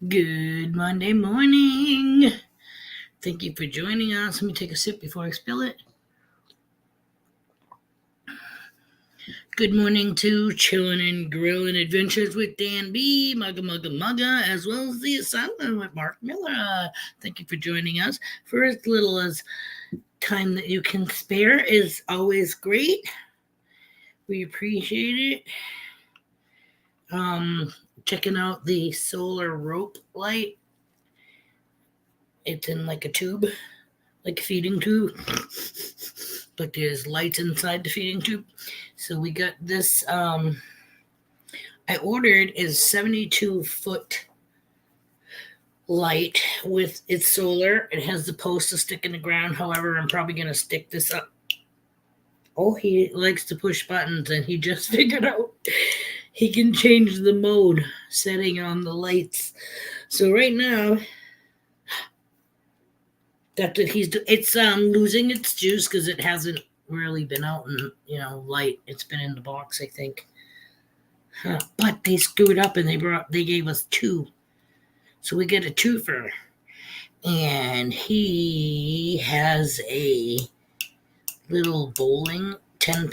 Good Monday morning. Thank you for joining us. Let me take a sip before I spill it. Good morning to Chillin' and Grillin' Adventures with Dan B, Mugga, as well as the Asylum with Mark Miller. Thank you for joining us. For as little as time that you can spare is always great. We appreciate it. Checking out the solar rope light. It's in like a tube, like a feeding tube, but there's lights inside the feeding tube. So we got this. I ordered is 72-foot light with its solar. It has the post to stick in the ground. However, I'm probably going to stick this up. Oh, he likes to push buttons, and he just figured out he can change the mode setting on the lights. So right now, that's what he's doing. It's losing its juice because it hasn't really been out in light. It's been in the box, I think. Huh. But they screwed up and they gave us two, so we get a twofer. And he has a little bowling 10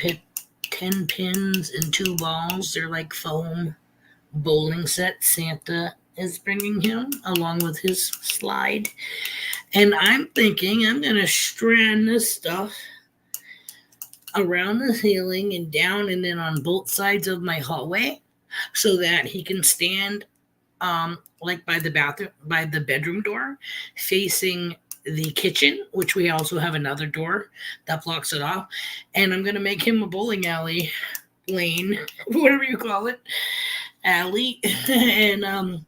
pins and 2 balls. They're like foam bowling set. Santa is bringing him along with his slide. And I'm thinking I'm going to strand this stuff around the ceiling and down and then on both sides of my hallway so that he can stand like by the bedroom door facing the kitchen, which we also have another door that blocks it off. And I'm going to make him a bowling alley lane, whatever you call it, alley. And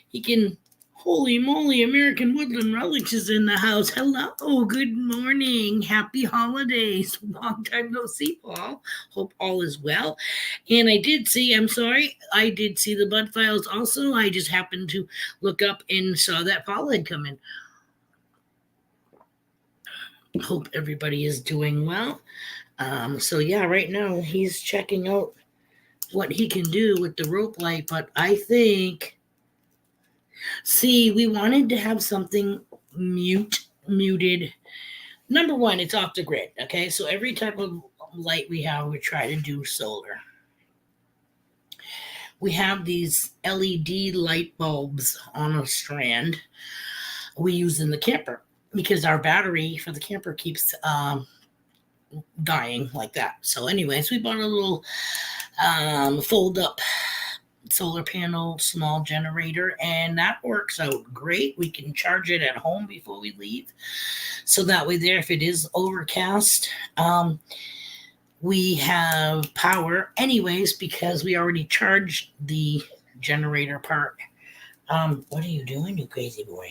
he can. Holy moly, American Woodland Relics is in the house. Hello, good morning. Happy holidays. Long time no see, Paul. Hope all is well. And I did see the Bud Files also. I just happened to look up and saw that Paul had come in. Hope everybody is doing well. So yeah, right now he's checking out what he can do with the rope light, but I think... See, we wanted to have something muted. Number one, it's off the grid, okay? So every type of light we have, we try to do solar. We have these LED light bulbs on a strand we use in the camper because our battery for the camper keeps dying like that. So anyways, we bought a little fold-up solar panel small generator, and that works out great. We can charge it at home before we leave, so that way there, if it is overcast, we have power anyways because we already charged the generator part. What are you doing, you crazy boy?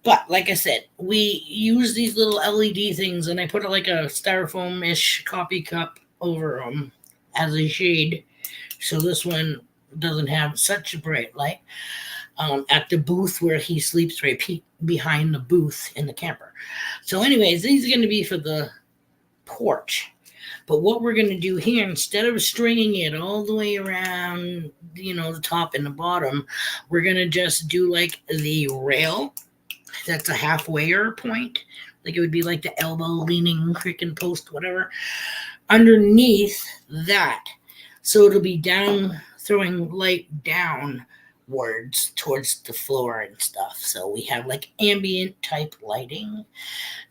But like I said, we use these little LED things, and I put like a styrofoam-ish coffee cup over them as a shade, so this one doesn't have such a bright light at the booth where he sleeps, right behind the booth in the camper. So anyways, these are going to be for the porch. But what we're going to do here, instead of stringing it all the way around, the top and the bottom, we're going to just do like the rail. That's a halfway point. Like it would be like the elbow leaning freaking post, whatever, underneath that. So it'll be down, throwing light downwards towards the floor and stuff. So we have like ambient type lighting.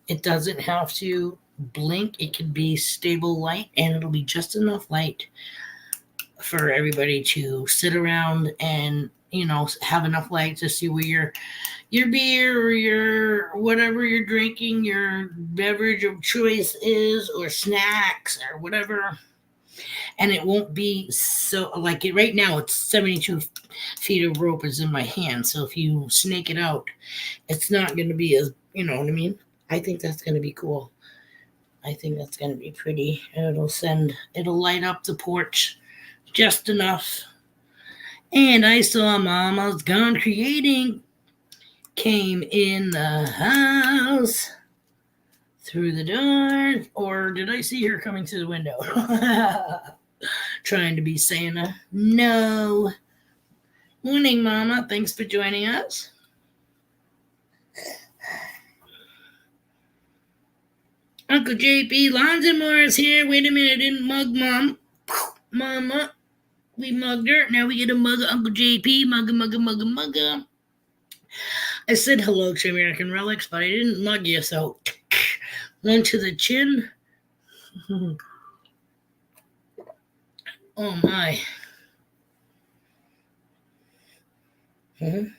It doesn't have to blink. It can be stable light, and it'll be just enough light for everybody to sit around and have enough light to see where your beer or your whatever you're drinking, your beverage of choice is, or snacks or whatever. And it won't be so like it right now. It's 72 feet of rope is in my hand, so if you snake it out, it's not going to be as, you know what I mean. I think that's going to be cool. I think that's going to be pretty. It'll light up the porch just enough. And I saw Mama's Gone Creating came in the house through the door, or did I see her coming through the window? Trying to be Santa. No, Morning, Mama. Thanks for joining us. Uncle JP Lonzamore is here. Wait a minute, I didn't mug Mom. Mama, we mugged her. Now we get a mug of Uncle JP. Mugga. I said hello to American Relics, but I didn't mug you, so one to the chin. Oh my. You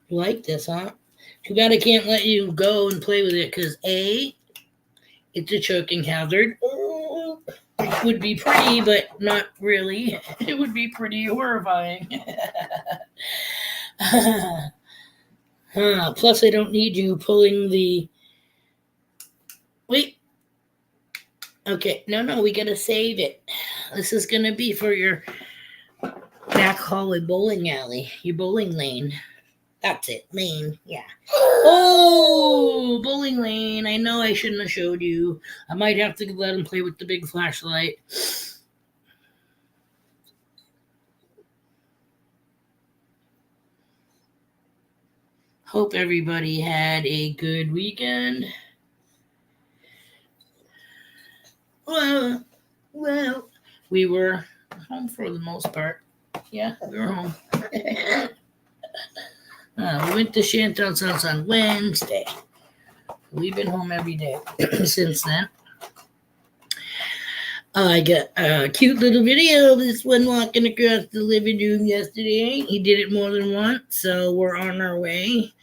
like this, huh? Too bad I can't let you go and play with it because A, it's a choking hazard. It would be pretty, but not really. It would be pretty horrifying. Plus, I don't need you pulling the. Wait. Okay, no, we gotta save it. This is gonna be for your back hallway bowling alley, your bowling lane. That's it, lane, yeah. Oh, bowling lane. I know I shouldn't have showed you. I might have to let him play with the big flashlight. Hope everybody had a good weekend. Well, we were home for the most part. Yeah, we were home. We went to Chantel's house on Wednesday. We've been home every day since then. I got a cute little video of this one walking across the living room yesterday. He did it more than once, so we're on our way.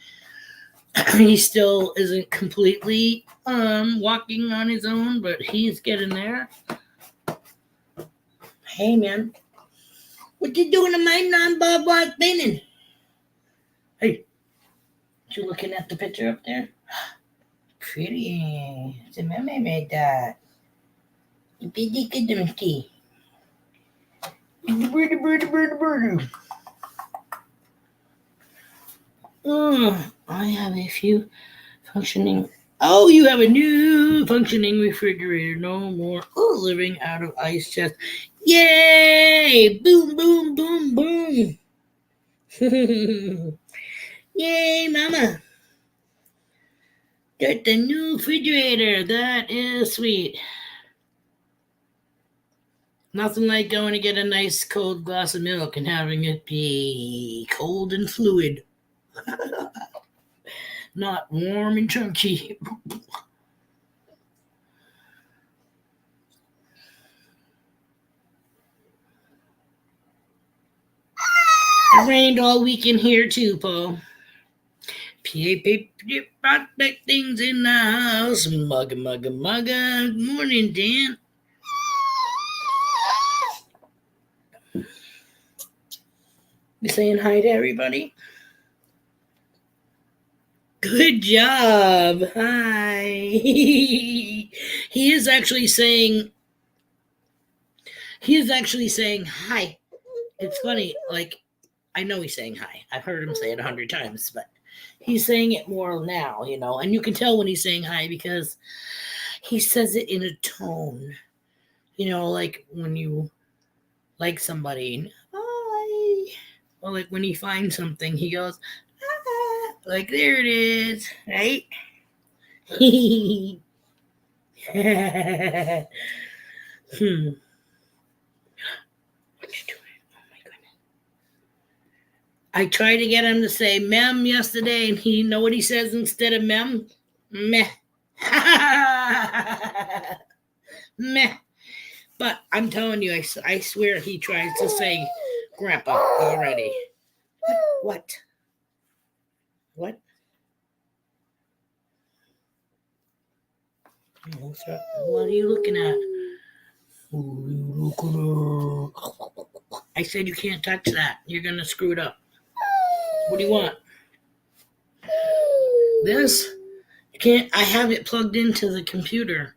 He still isn't completely walking on his own, but he's getting there. Hey, man. What you doing to my non-Bob White spinning? Hey. You looking at the picture up there? Pretty. The meme made that. Bird. Oh, I have a few functioning. Oh, you have a new functioning refrigerator. No more living out of ice chest. Yay! Boom, boom, boom, boom. Yay, Mama. Got the new refrigerator. That is sweet. Nothing like going to get a nice cold glass of milk and having it be cold and fluid. Not warm and chunky. It rained all weekend here too, Paul. Big things in the house. Mugga. Morning, Dan. You saying hi to everybody? Good job. Hi. He is actually saying hi. It's funny, like I know he's saying hi. I've heard him say it 100 times, but he's saying it more now, and you can tell when he's saying hi because he says it in a tone, like when you like somebody, hi, or like when he finds something, he goes, ah, like there it is, right? What you doing? Oh my goodness. I tried to get him to say mem yesterday, and he know what he says instead of mem? Meh. Meh. But I'm telling you, I swear he tries to say grandpa already. What? What are you looking at? I said you can't touch that. You're going to screw it up. What do you want? This? You can't. I have it plugged into the computer.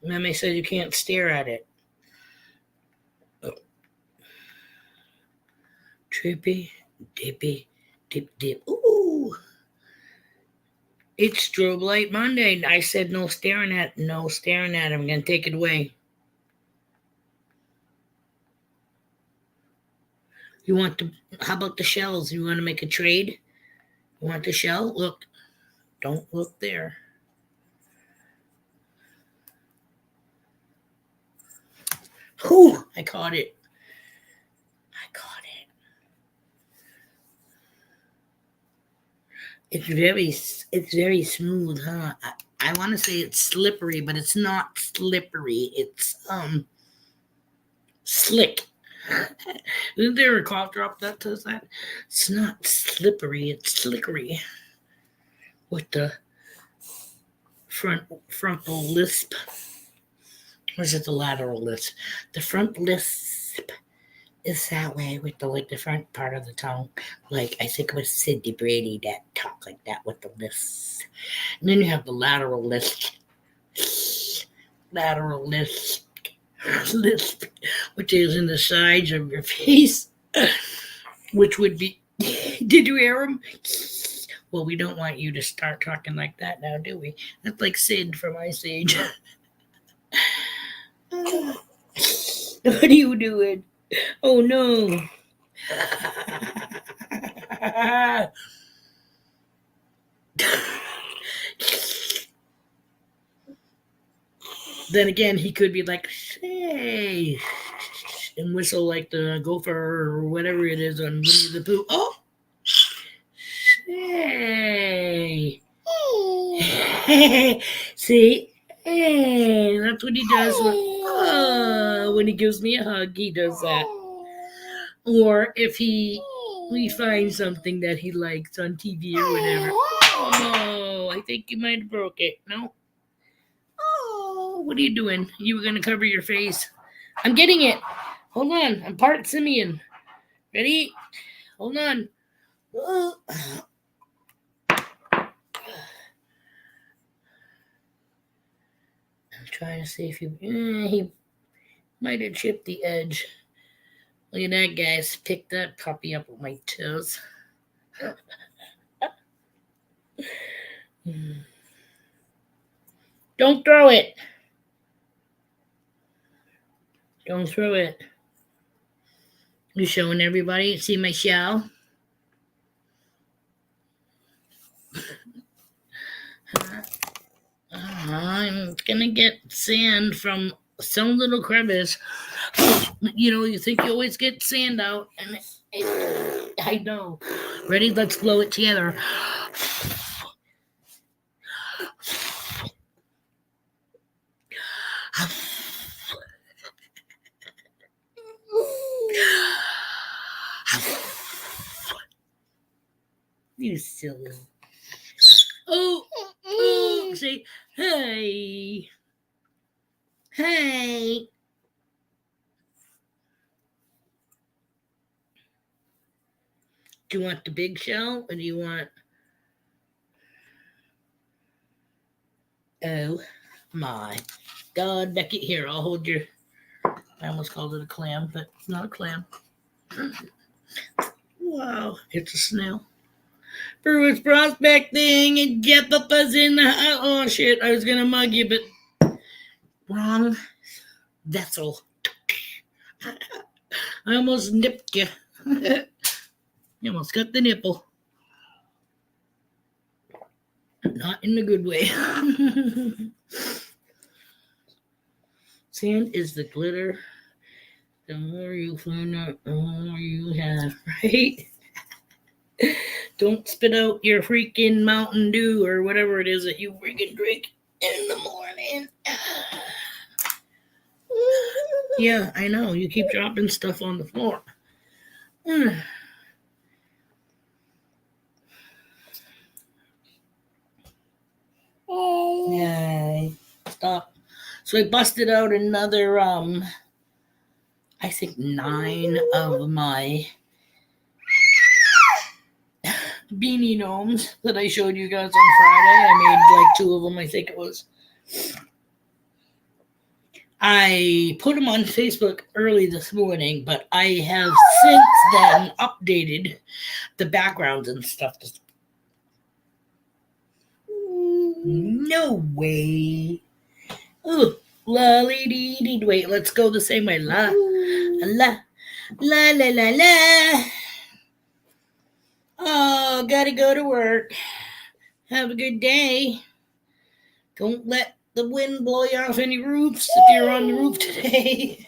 Meme said you can't stare at it. Oh. Trippy, dippy, dip. Ooh. It's strobe light Monday. I said no staring at. I'm going to take it away. You want the, how about the shells? You want to make a trade? You want the shell? Look, don't look there. Whew, I caught it. I caught it. It's very smooth, huh? I want to say it's slippery, but it's not slippery. It's slick. Isn't there a cough drop that says that? It's not slippery, it's slickery. With the frontal lisp. Or is it the lateral lisp? The front lisp is that way with the front part of the tongue. Like I think it was Sidney Brady that talked like that with the lisp. And then you have the lateral lisp. Lateral lisp. Lisp, which is in the sides of your face, which would be. Did you hear him? Well, we don't want you to start talking like that now, do we? That's like Sid from Ice Age. What are you doing? Oh no. Then again, he could be like, hey, and whistle like the gopher or whatever it is on Winnie the Pooh. Oh, hey. See? Hey, that's what he does when he gives me a hug. He does that. Or if we find something that he likes on TV or whatever. Oh, I think you might have broke it. No? Oh, what are you doing? You were going to cover your face. I'm getting it. Hold on. I'm part simian. Ready? Hold on. I'm trying to see if he might have chipped the edge. Look at that, guys. Pick that puppy up with my toes. Don't throw it. Don't throw it. You showing everybody? See my shell? I'm gonna get sand from some little crevice. You know, you think you always get sand out, and I know. Ready? Let's blow it together. You silly. Oh, say, hey. Hey. Do you want the big shell or do you want. Oh my God, Becky, here, I'll hold your. I almost called it a clam, but it's not a clam. Wow, it's a snail. Bruce prospecting and get the buzz in the. Oh shit, I was gonna mug you, but wrong vessel. I almost nipped you. You almost got the nipple. Not in a good way. Sand is the glitter. The more you find out, the more you have, right? Don't spit out your freaking Mountain Dew or whatever it is that you freaking drink in the morning. Yeah, I know. You keep dropping stuff on the floor. Yay. Stop. So I busted out another, I think 9 of my beanie gnomes that I showed you guys on Friday. I made like 2 of them, I think it was. I put them on Facebook early this morning, but I have since then updated the backgrounds and stuff. No way. Oh, lolly dee dee. Wait, let's go the same way. La, la, La la la la. Oh, gotta go to work. Have a good day. Don't let the wind blow you off any roofs if you're on the roof today.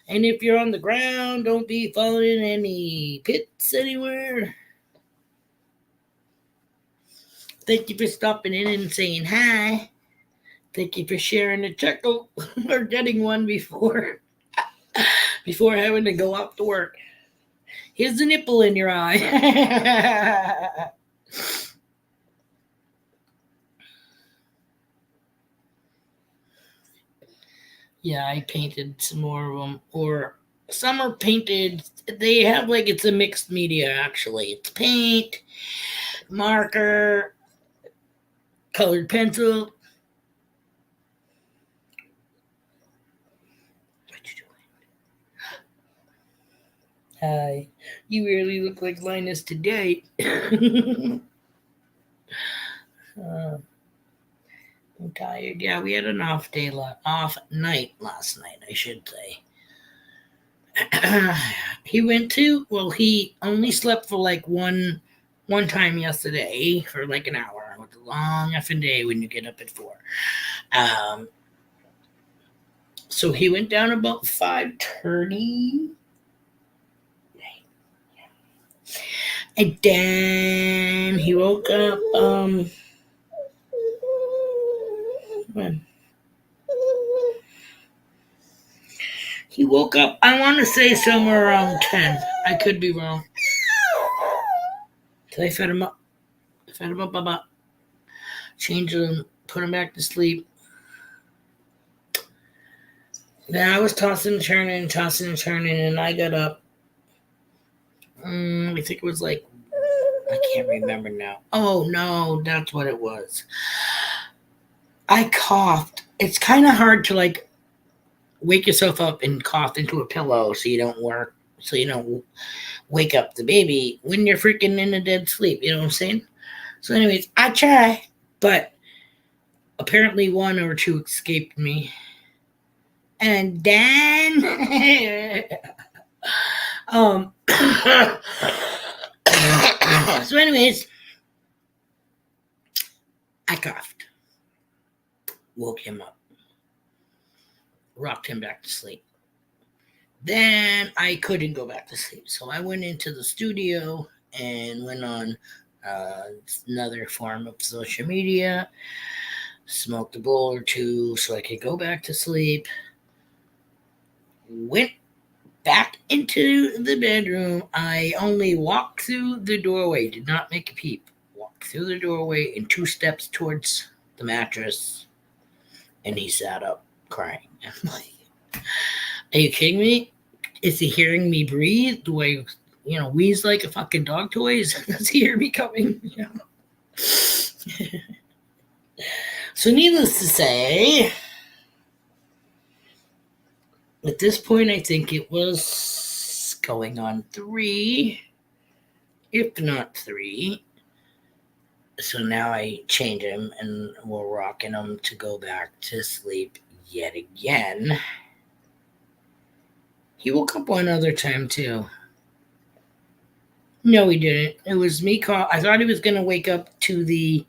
And if you're on the ground, don't be falling in any pits anywhere. Thank you for stopping in and saying hi. Thank you for sharing a chuckle or getting one before having to go off to work. Here's the nipple in your eye. Yeah, I painted some more of them. Or some are painted. They have like it's a mixed media actually. It's paint, marker, colored pencil. What you doing? Hi. You really look like Linus today. uh, I'm tired. Yeah, we had an off night last night, I should say. He went to he only slept for like one time yesterday for like an hour. It was a long effing day when you get up at 4. Um, so he went down about 5:30. And then he woke up when he woke up, I want to say somewhere around 10. I could be wrong. So I fed him up. About changed him, put him back to sleep. Then I was tossing and turning, and I got up. I think it was like, I can't remember now. Oh, no, that's what it was. I coughed. It's kind of hard to like wake yourself up and cough into a pillow so you don't wake up the baby when you're freaking in a dead sleep. You know what I'm saying? So, anyways, I try, but apparently one or two escaped me. And then, so anyways, I coughed, woke him up, rocked him back to sleep. Then I couldn't go back to sleep, so I went into the studio and went on another form of social media, smoked a bowl or two so I could go back to sleep, went back into the bedroom. I only walked through the doorway, did not make a peep. Walked through the doorway and 2 steps towards the mattress, and he sat up crying. I'm like, are you kidding me? Is he hearing me breathe? Do I, wheeze like a fucking dog toy? Does he hear me coming? So needless to say, at this point, I think it was going on 3, if not 3. So now I change him and we're rocking him to go back to sleep yet again. He woke up one other time too. No, he didn't. It was me I thought he was going to wake up to the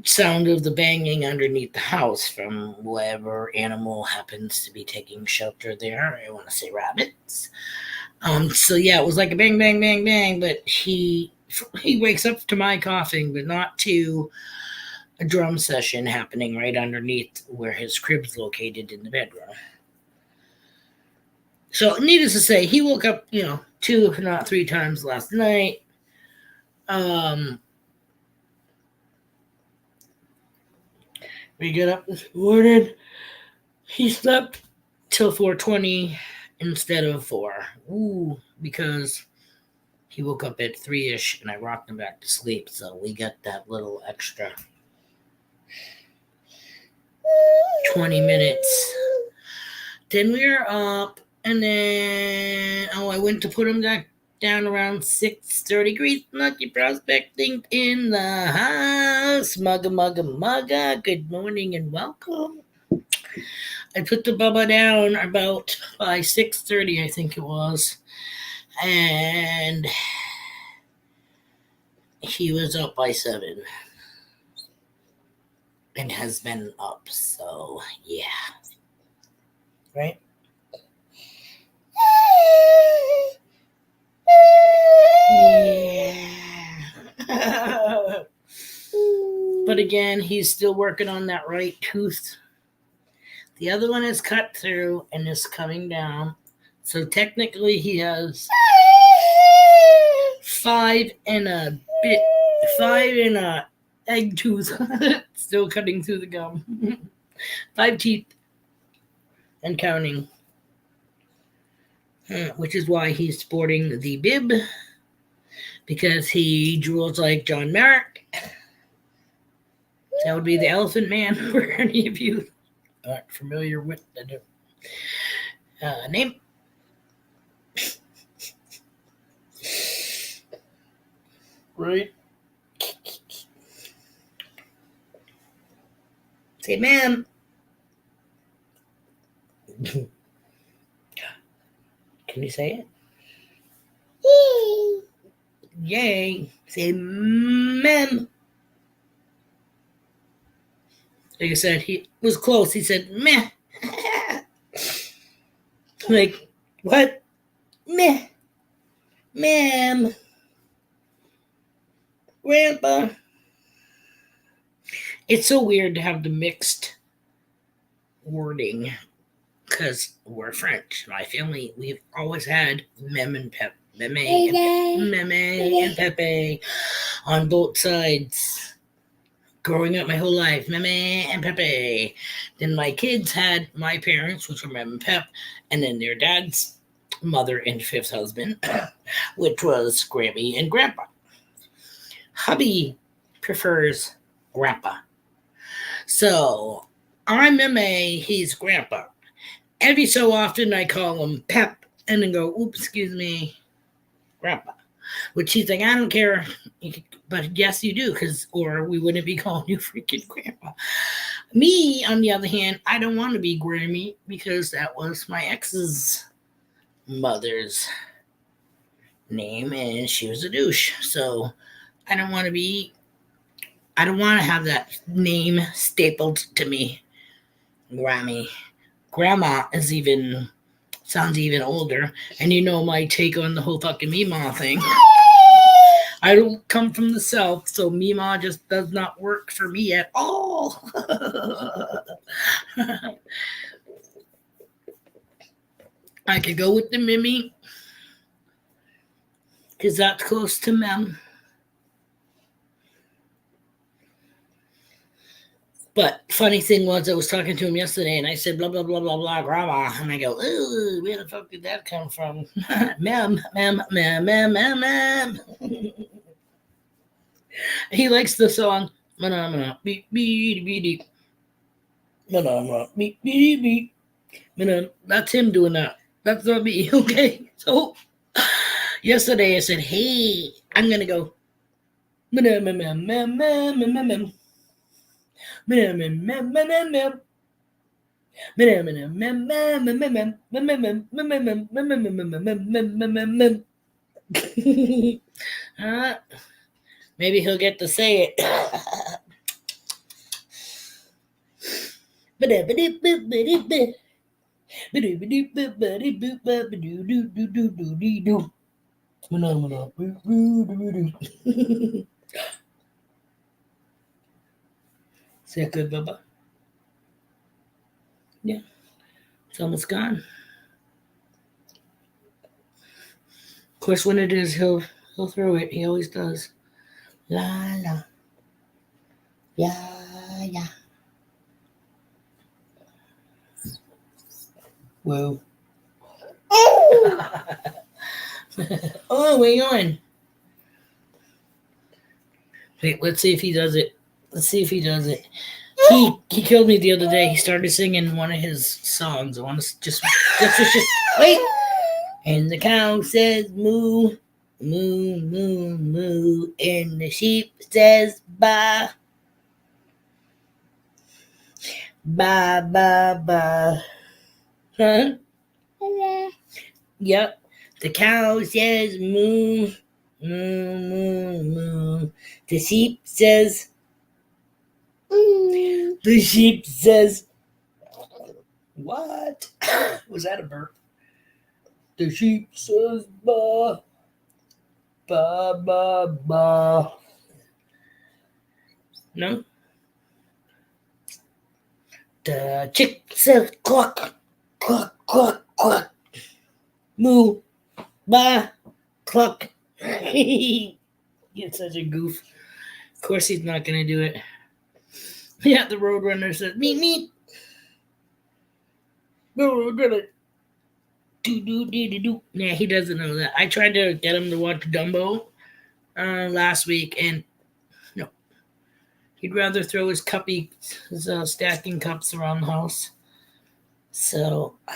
sound of the banging underneath the house from whatever animal happens to be taking shelter there. I want to say rabbits. So yeah, it was like a bang, bang, bang, bang. But he wakes up to my coughing, but not to a drum session happening right underneath where his crib's located in the bedroom. So needless to say, he woke up, 2 if not 3 times last night. We got up this morning. He slept till 4:20 instead of 4. Ooh, because he woke up at 3-ish and I rocked him back to sleep. So we got that little extra 20 minutes. Then we were up, and then I went to put him down around 6:30. Great Lucky Prospecting in the house. Mugga. Good morning and welcome. I put the Bubba down about by 6:30, I think it was, and he was up by 7 and has been up. So yeah, right. Yeah. But again, he's still working on that right tooth. The other one is cut through and is coming down. So technically, he has 5 and a egg tooth still cutting through the gum. 5 teeth and counting. Which is why he's sporting the bib, because he drools like John Merrick. That would be the Elephant Man for any of you aren't familiar with the name. Right. Say, ma'am. Can you say it? Yay. Say, ma'am. Like I said, he was close. He said, meh. Like, what? Meh. Ma'am. Grandpa. It's so weird to have the mixed wording because we're French. My family, we've always had mem and pep. Meme and Pepe on both sides. Growing up my whole life, Meme and Pepe. Then my kids had my parents, which were Mem and Pep, and then their dad's mother and fifth husband, which was Grammy and Grandpa. Hubby prefers Grandpa. So I'm Meme, he's Grandpa. Every so often I call him Pep and then go, oops, excuse me, Grandpa. Which he's like, I don't care. But yes, you do, or we wouldn't be calling you freaking Grandpa. Me, on the other hand, I don't want to be Grammy because that was my ex's mother's name and she was a douche. So I don't want to have that name stapled to me. Grammy. Grandma sounds even older. And you know my take on the whole fucking Meemaw thing. I don't come from the South, so Meemaw just does not work for me at all. I could go with the Mimi, because that's close to Mem. But funny thing was, I was talking to him yesterday, and I said, blah, blah, blah, blah, blah, grandma. And I go, ooh, where the fuck did that come from? Mem. He likes the song, Manamana, beep, beep, beep, beep. Manamana, beep, beep, beep. That's him doing that. That's not me, okay? So, yesterday I said, hey, I'm going to go, maybe he'll get to say it. Is that good, Bubba? Yeah. It's almost gone. Of course, when it is, he'll throw it. He always does. La la. Yeah, yeah. Whoa. Oh, where you going? Wait, let's see if he does it. He killed me the other day. He started singing one of his songs. I want to just wait. And the cow says moo, moo, moo, moo, and the sheep says baa. Ba ba ba. Huh? Yep. The cow says moo, moo, moo, moo. The sheep says. The sheep says. What? Was that a burp? The sheep says ba, ba, ba, ba. No? The chick says cluck, cluck, cluck, cluck. Moo, ba, cluck. He's such a goof. Of course he's not going to do it. Yeah, the roadrunner says, meet, meet. Roadrunner. Do, do, do, do, do. Yeah, he doesn't know that. I tried to get him to watch Dumbo last week, and no. He'd rather throw his stacking cups around the house. So, I'm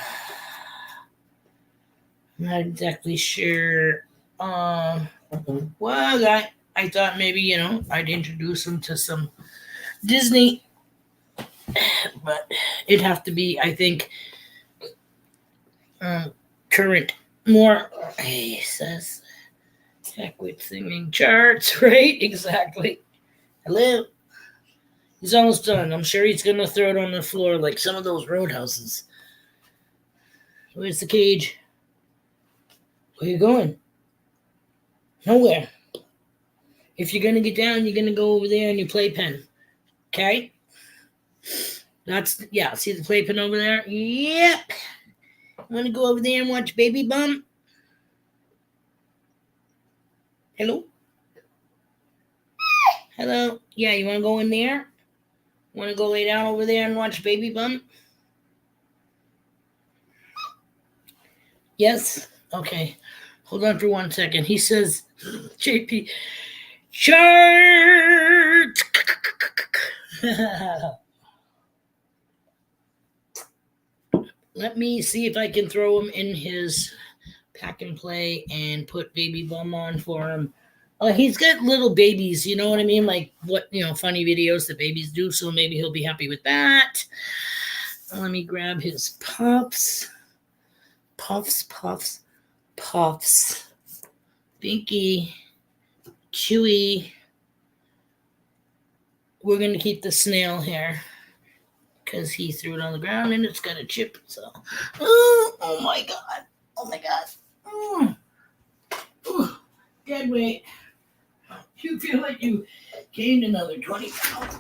not exactly sure. Well, I thought maybe, I'd introduce him to some Disney, but it'd have to be, I think, current, more, he says, heck with singing charts, right? Exactly. Hello. He's almost done. I'm sure he's going to throw it on the floor like some of those roadhouses. Where's the cage? Where you going? Nowhere. If you're going to get down, you're going to go over there in your playpen. Okay? See the playpen over there? Yep. Want to go over there and watch Baby Bum? Hello? Hello? Yeah, you want to go in there? Want to go lay down over there and watch Baby Bum? Yes? Okay. Hold on for 1 second. He says, JP, shirt! Let me see if I can throw him in his pack and play and put Baby Bum on for him. He's got little babies, you know what I mean? Like what, funny videos that babies do, so maybe he'll be happy with that. Let me grab his puffs. Puffs, puffs, puffs. Binky, Chewy. We're going to keep the snail here because he threw it on the ground and it's got a chip. So, oh my God. Oh my God. Dead weight. You feel like you gained another 20 pounds.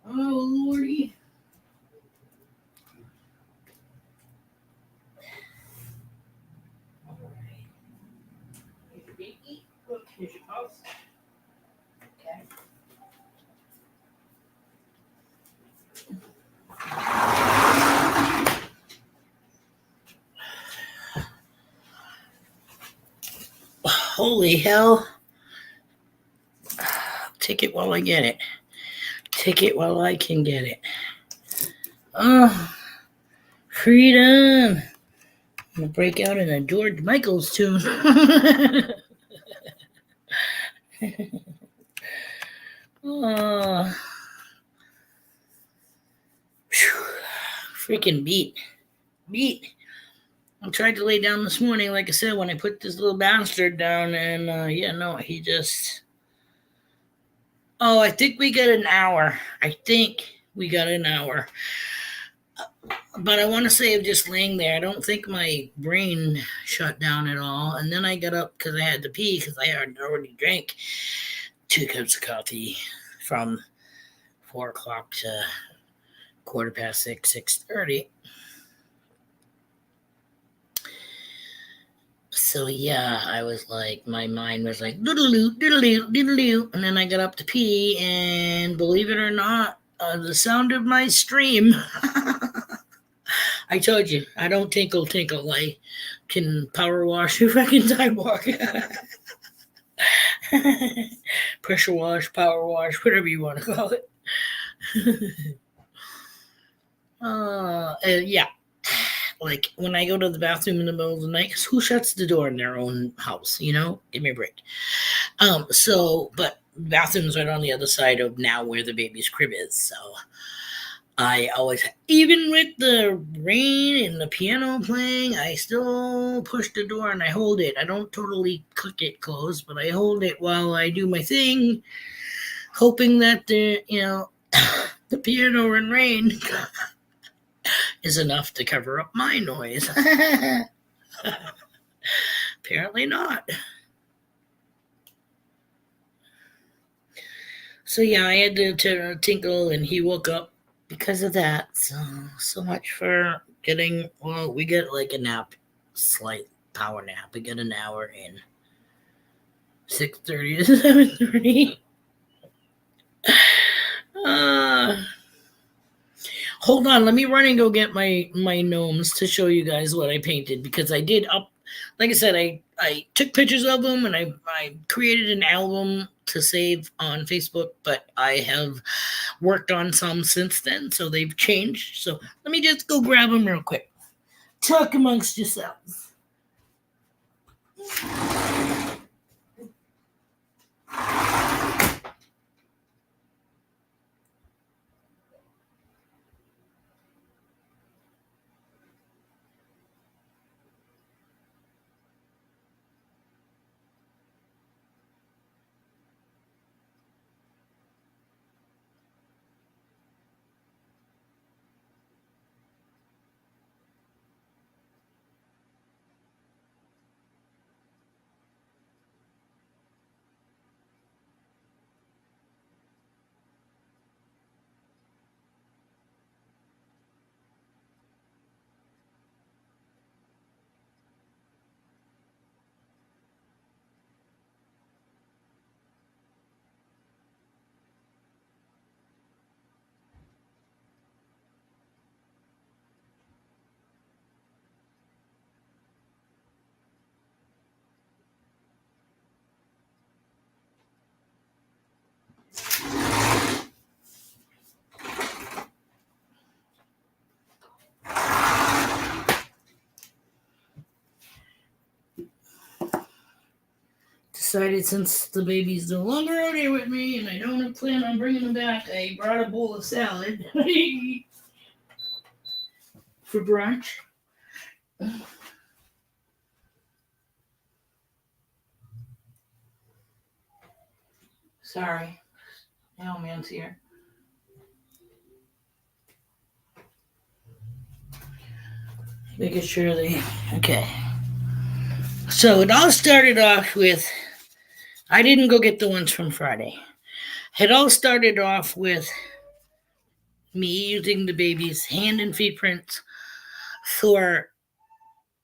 Oh, Lordy. All right. Here's your baby. Look, here's your puffs. Okay. Holy hell. Take it while I get it. Take it while I can get it. Oh, freedom. I'm going to break out in a George Michael's tune. Oh, freaking beat. I tried to lay down this morning, like I said, when I put this little bastard down, and he just. Oh, I think we got an hour. But I want to say I'm just laying there. I don't think my brain shut down at all. And then I got up because I had to pee because I had already drank 2 cups of coffee from 4 o'clock to 6:15, 6:30. So yeah, I was like, my mind was like doodle-doo, doodle-doo, doodle-doo. And then I got up to pee, and believe it or not, the sound of my stream. I told you, I don't tinkle. I can power wash if I can time walk. Pressure wash, power wash, whatever you want to call it. Yeah. Like when I go to the bathroom in the middle of the night, who shuts the door in their own house? Give me a break. But bathroom's right on the other side of now where the baby's crib is. So I always, even with the rain and the piano playing, I still push the door and I hold it. I don't totally click it closed, but I hold it while I do my thing, hoping that the piano and rain is enough to cover up my noise. Apparently not. So yeah, I had to tinkle, and he woke up because of that. So much for getting. Well, we get like a nap, slight power nap. We get an hour in 6:30 to 7:30. Hold on, let me run and go get my gnomes to show you guys what I painted, because I did up. Like I said, I took pictures of them, and I created an album to save on Facebook, but I have worked on some since then, so they've changed. So let me just go grab them real quick. Talk amongst yourselves. Decided, since the baby's no longer out here with me and I don't plan on bringing him back, I brought a bowl of salad for brunch. Sorry, mailman's here. Making sure they okay. So it all started off with, I didn't go get the ones from Friday. It all started off with me using the baby's hand and feet prints for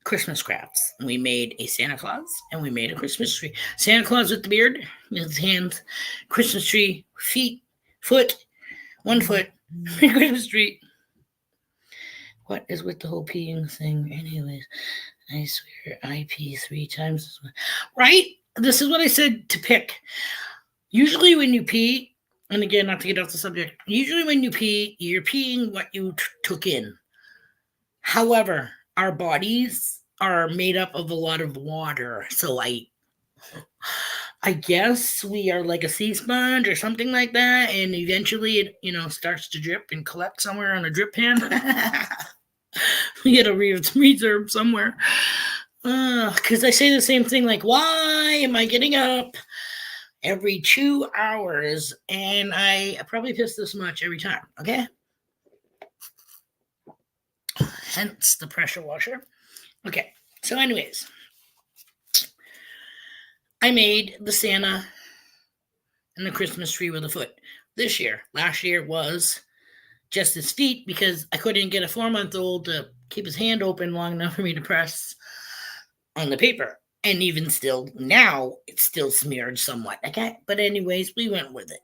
Christmas crafts. We made a Santa Claus and we made a Christmas tree. Santa Claus with the beard, with his hands, Christmas tree, feet, foot, 1 foot, Christmas tree. What is with the whole peeing thing? Anyways, I swear I pee 3 times. Right? This is what I said to pick. Usually when you pee, and again, not to get off the subject, usually when you pee, you're peeing what you took in. However, our bodies are made up of a lot of water. So I guess we are like a sea sponge or something like that, and eventually it starts to drip and collect somewhere on a drip pan. We get a reserve somewhere. Because I say the same thing, like, why am I getting up every 2 hours? And I probably piss this much every time, okay? Hence the pressure washer. Okay, so anyways, I made the Santa and the Christmas tree with a foot this year. Last year was just his feet, because I couldn't get a 4-month-old to keep his hand open long enough for me to press on the paper. And even still, now it's still smeared somewhat. Okay, but anyways, we went with it.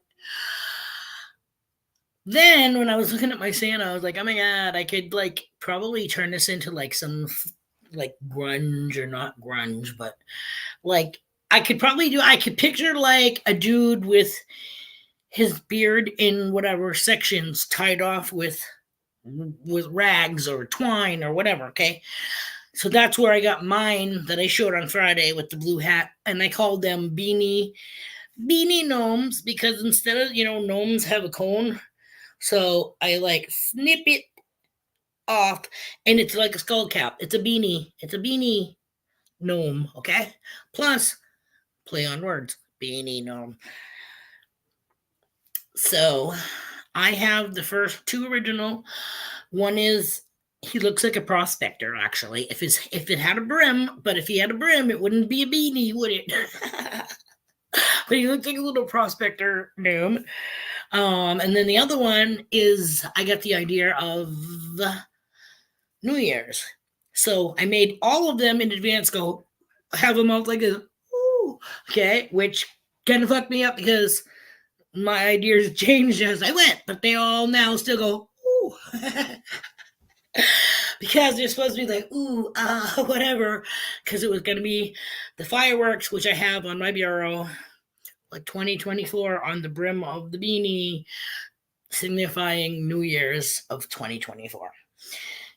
Then when I was looking at my Santa, I was like, oh my god, I could probably turn this into some grunge, or not grunge, but I could picture a dude with his beard in whatever sections tied off with rags or twine or whatever, okay? So that's where I got mine that I showed on Friday with the blue hat, and I called them beanie beanie gnomes because instead of, gnomes have a cone. So I like snip it off and it's like a skull cap. It's a beanie. It's a beanie gnome, okay? Plus, play on words, beanie gnome. So I have the first two original. One is he looks like a prospector, actually. If it had a brim, but if he had a brim, it wouldn't be a beanie, would it? But he looks like a little prospector gnome. And then the other one is I got the idea of New Year's. So I made all of them in advance go have a mouth like a ooh, okay, which kind of fucked me up because my ideas changed as I went, but they all now still go ooh. Because they're supposed to be like ooh, whatever, because it was going to be the fireworks, which I have on my bureau, like 2024 on the brim of the beanie, signifying New Year's of 2024.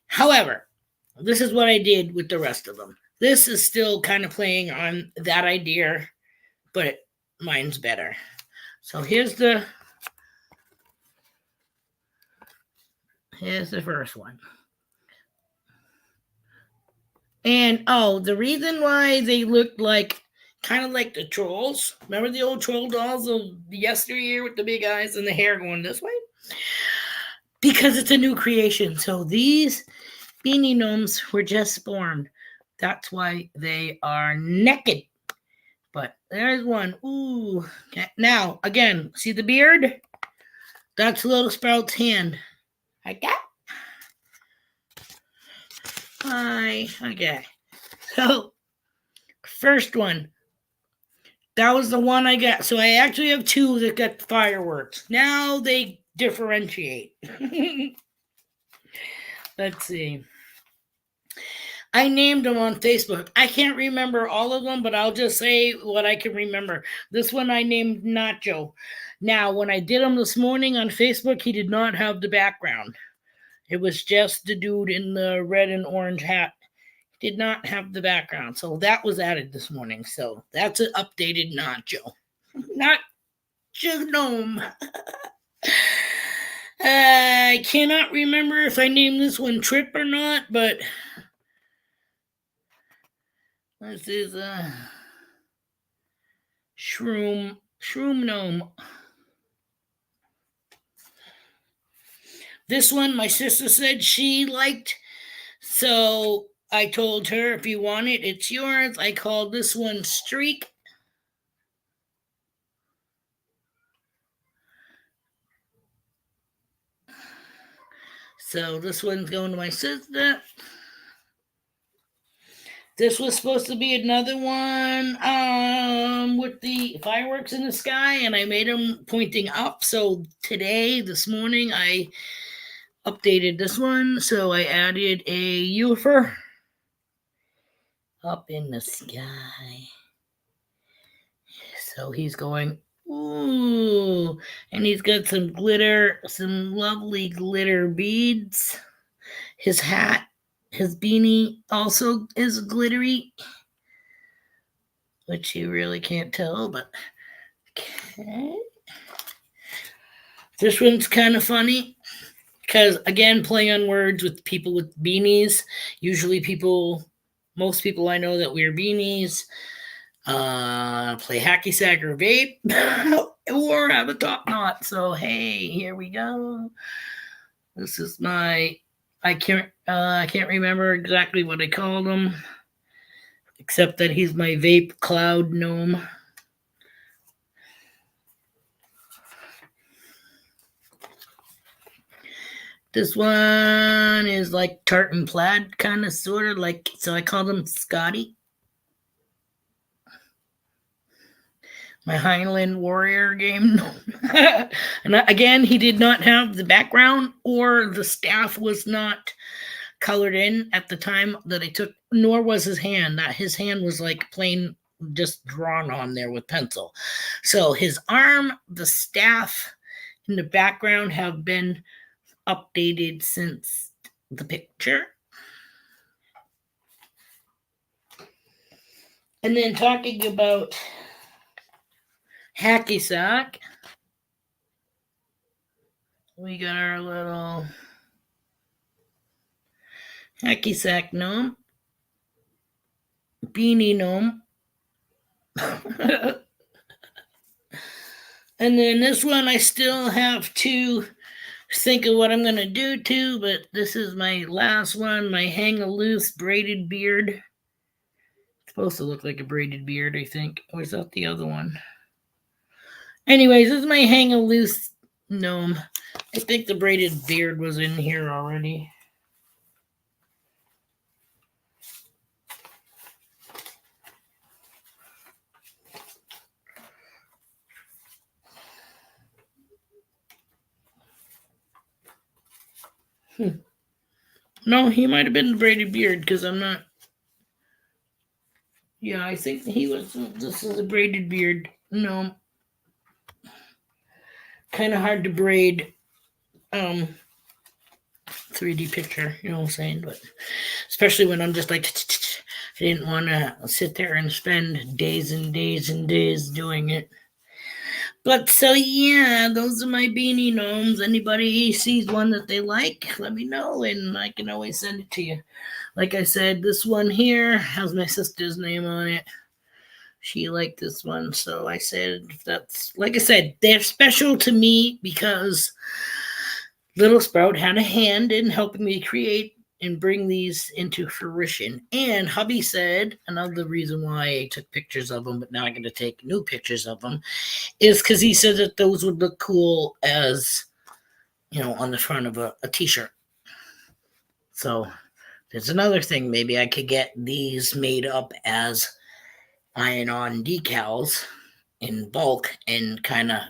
However, this is what I did with the rest of them. This is still kind of playing on that idea, but mine's better. So here's the first one. And the reason why they looked like kind of like the trolls. Remember the old troll dolls of yesteryear with the big eyes and the hair going this way? Because it's a new creation. So these beanie gnomes were just born. That's why they are naked. But there's one. Ooh. Okay. Now, again, see the beard? That's Little Sprout's hand. Like that. Hi. Okay. So, first one. That was the one I got. So I actually have two that got fireworks. Now they differentiate. Let's see. I named them on Facebook. I can't remember all of them, but I'll just say what I can remember. This one I named Nacho. Now, when I did him this morning on Facebook, he did not have the background. It was just the dude in the red and orange hat. He did not have the background. So that was added this morning. So that's an updated Nacho. Not just gnome. I cannot remember if I named this one Trip or not, but this is a shroom gnome. This one my sister said she liked, so I told her if you want it, it's yours. I called this one Streak. So this one's going to my sister. This was supposed to be another one with the fireworks in the sky, and I made them pointing up. So today, this morning, I updated this one. So I added a UFO up in the sky. So he's going, ooh, and he's got some glitter, some lovely glitter beads. His hat, his beanie also is glittery, which you really can't tell, but okay. This one's kind of funny because, again, playing on words with people with beanies. Usually most people I know that wear beanies play hacky sack or vape or have a top knot. So, hey, here we go. This is my... I can't remember exactly what I called him, except that he's my vape cloud gnome. This one is like tartan plaid, kind of, sort of like, so I called him Scotty. My Highland Warrior game. And again, he did not have the background, or the staff was not colored in at the time that I took, nor was his hand. His hand was like plain, just drawn on there with pencil. So his arm, the staff, and the background have been updated since the picture. And then talking about hacky sack. We got our little hacky sack gnome, beanie gnome. And then this one I still have to think of what I'm going to do to, but this is my last one, my hang a loose braided beard. It's supposed to look like a braided beard, I think. Or is that the other one? Anyways, this is my hang a loose gnome. I think the braided beard was in here already. No, he might have been the braided beard because I'm not. Yeah, I think he was. This is a braided beard. No, kind of hard to braid. 3D picture, you know what I'm saying? But especially when I'm just like, I didn't want to sit there and spend days and days and days doing it. But so yeah, those are my beanie gnomes. Anybody sees one that they like, let me know, and I can always send it to you. Like I said, this one here has my sister's name on it. She liked this one, so I said that's, like I said, they're special to me because Little Sprout had a hand in helping me create and bring these into fruition. And hubby said another reason why I took pictures of them, but now I'm going to take new pictures of them, is because he said that those would look cool as, on the front of a t-shirt. So there's another thing. Maybe I could get these made up as iron-on decals in bulk and kind of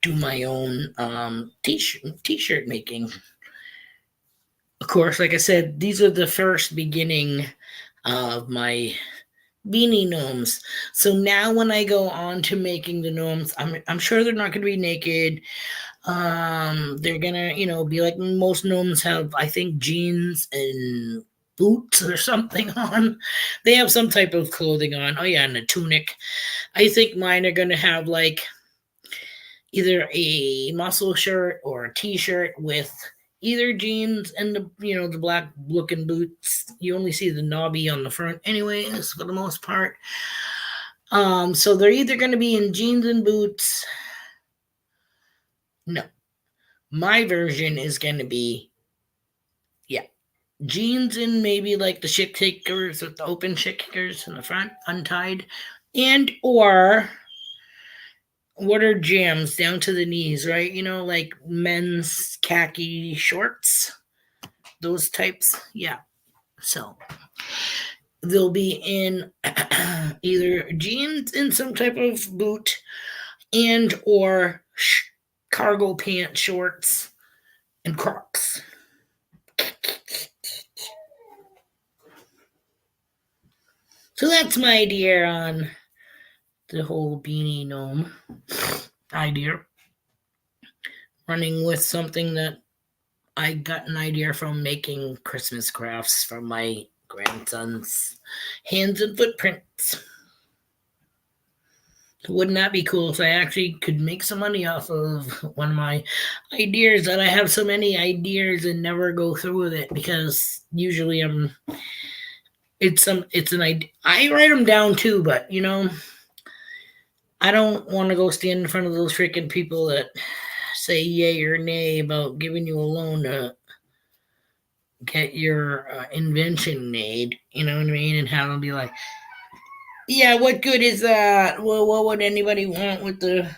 do my own t-shirt making. Of course, like I said, these are the first beginning of my beanie gnomes. So now when I go on to making the gnomes, I'm sure they're not going to be naked. They're gonna, be like most gnomes have, I think, jeans and boots or something on. They have some type of clothing on. Oh yeah, and a tunic. I think mine are gonna have like either a muscle shirt or a t-shirt with either jeans and the black looking boots. You only see the knobby on the front anyways for the most part. So they're either going to be in jeans and boots. No, my version is going to be jeans and maybe like the shit kickers with the open shit kickers in the front untied, and or what are jams down to the knees, right? Like men's khaki shorts, those types. Yeah. So they'll be in either jeans and some type of boot and or cargo pant shorts and Crocs. So that's my idea on the whole beanie gnome idea. Running with something that I got an idea from making Christmas crafts from my grandson's hands and footprints. Wouldn't that be cool if I actually could make some money off of one of my ideas? That I have so many ideas and never go through with it because usually it's an idea. I write them down too, but I don't want to go stand in front of those freaking people that say yay or nay about giving you a loan to get your invention made. You know what I mean? And have them be like, yeah, what good is that? Well, what would anybody want with a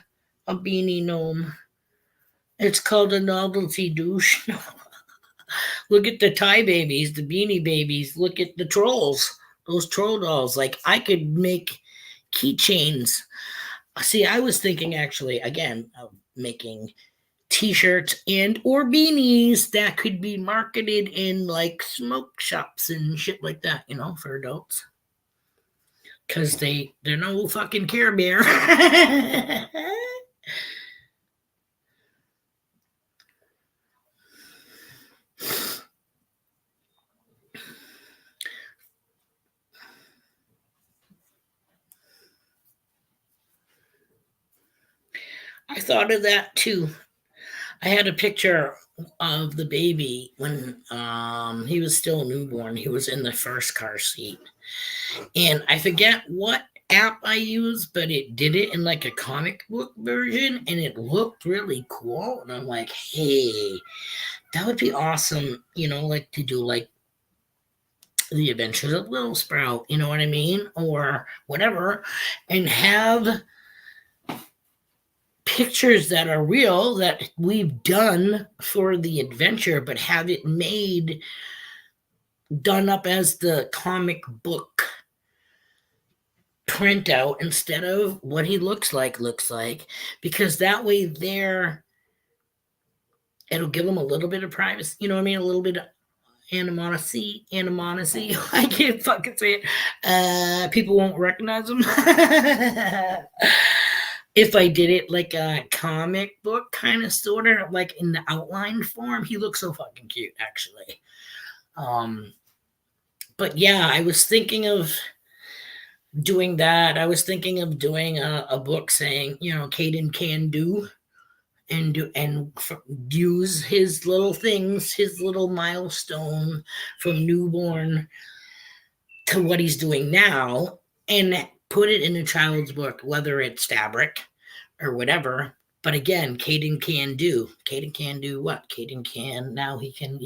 beanie gnome? It's called a novelty douche. Look at the tie babies, the beanie babies. Look at the trolls, those troll dolls. Like, I could make keychains. See, I was thinking actually, again, of making t-shirts and or beanies that could be marketed in like smoke shops and shit like that, for adults. Because they're no fucking Care Bear. I thought of that too. I had a picture of the baby when he was still a newborn. He was in the first car seat. And I forget what app I used, but it did it in like a comic book version and it looked really cool. And I'm like, hey, that would be awesome, like to do like the Adventures of Little Sprout, you know what I mean? Or whatever, and have pictures that are real that we've done for the adventure, but have it made, done up as the comic book printout instead of what he looks like, because that way there it'll give him a little bit of privacy, you know what I mean? A little bit of anonymity. I can't fucking say it. People won't recognize him. If I did it like a comic book kind of sort of like in the outline form, he looks so fucking cute actually. But yeah, I was thinking of doing that. I was thinking of doing a book saying, Caden can do use his little things, his little milestone from newborn to what he's doing now, and put it in a child's book, whether it's fabric or whatever. But again, Caden can do. Caden can do what? Caden can now he can,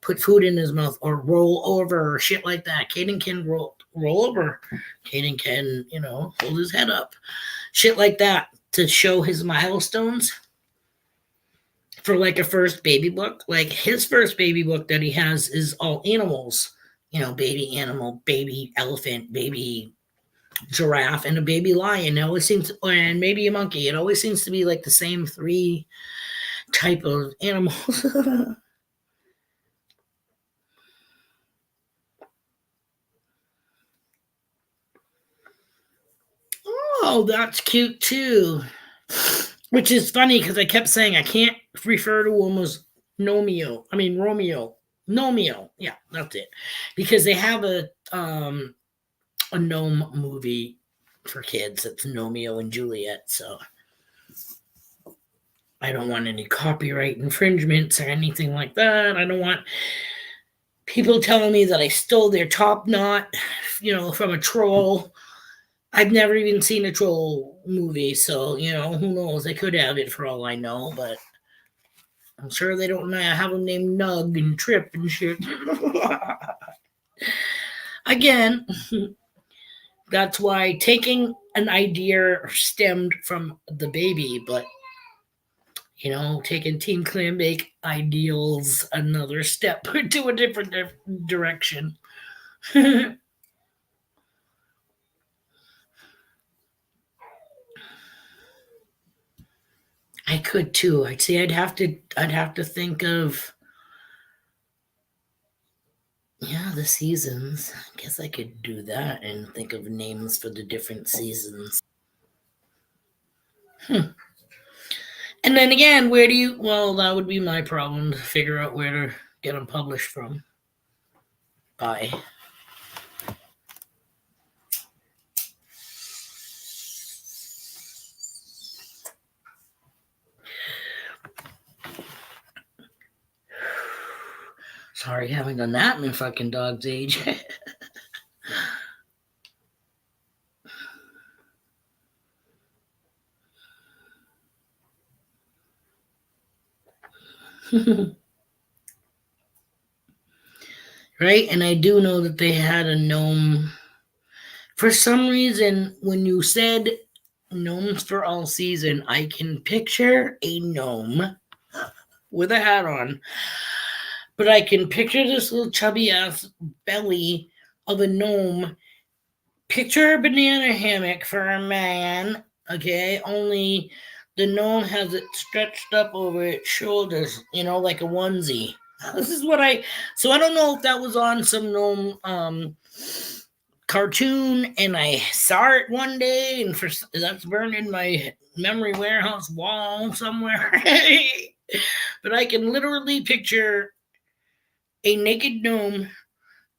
put food in his mouth or roll over or shit like that. Caden can roll over. Caden can, hold his head up. Shit like that to show his milestones for like a first baby book. Like his first baby book that he has is all animals, baby animal, baby elephant, baby giraffe, and a baby lion. It always seems, and maybe a monkey. It always seems to be like the same three type of animals. Oh, that's cute too. Which is funny because I kept saying I can't refer to him as Romeo. Nomeo. Yeah, that's it. Because they have a gnome movie for kids. It's Romeo and Juliet. So I don't want any copyright infringements or anything like that. I don't want people telling me that I stole their top knot, from a troll. I've never even seen a troll movie, so who knows? They could have it for all I know, but I'm sure they don't have them named Nug and Trip and shit. Again, that's why taking an idea stemmed from the baby, but taking Team Clambake ideals another step to a different direction. I could too. I'd say I'd have to think of the seasons. I guess I could do that and think of names for the different seasons. And then again, where do you? Well, that would be my problem to figure out where to get them published from. By. Sorry, haven't done that in a fucking dog's age. Right? And I do know that they had a gnome. For some reason, when you said gnomes for all season, I can picture a gnome with a hat on, but I can picture this little chubby ass belly of a gnome. Picture a banana hammock for a man, okay? Only the gnome has it stretched up over its shoulders, like a onesie. This is what so I don't know if that was on some gnome cartoon and I saw it one day and that's burned in my memory warehouse wall somewhere. But I can literally picture a naked gnome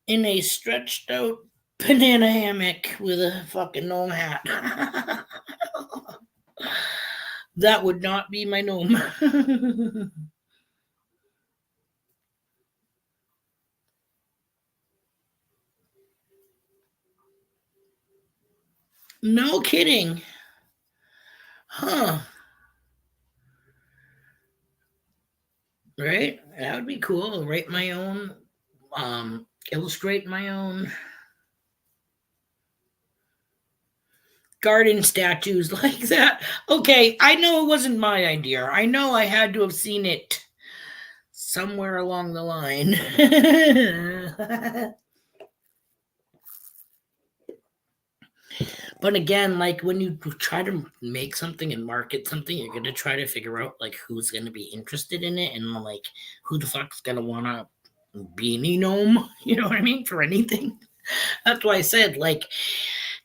in a stretched out banana hammock with a fucking gnome hat. That would not be my gnome. No kidding. Huh. Right? That would be cool. Write my own, illustrate my own garden statues like that. Okay, I know it wasn't my idea. I know I had to have seen it somewhere along the line. But again, like when you try to make something and market something, you're gonna try to figure out like who's gonna be interested in it and like who the fuck's gonna wanna beanie gnome. You know what I mean? For anything. That's why I said like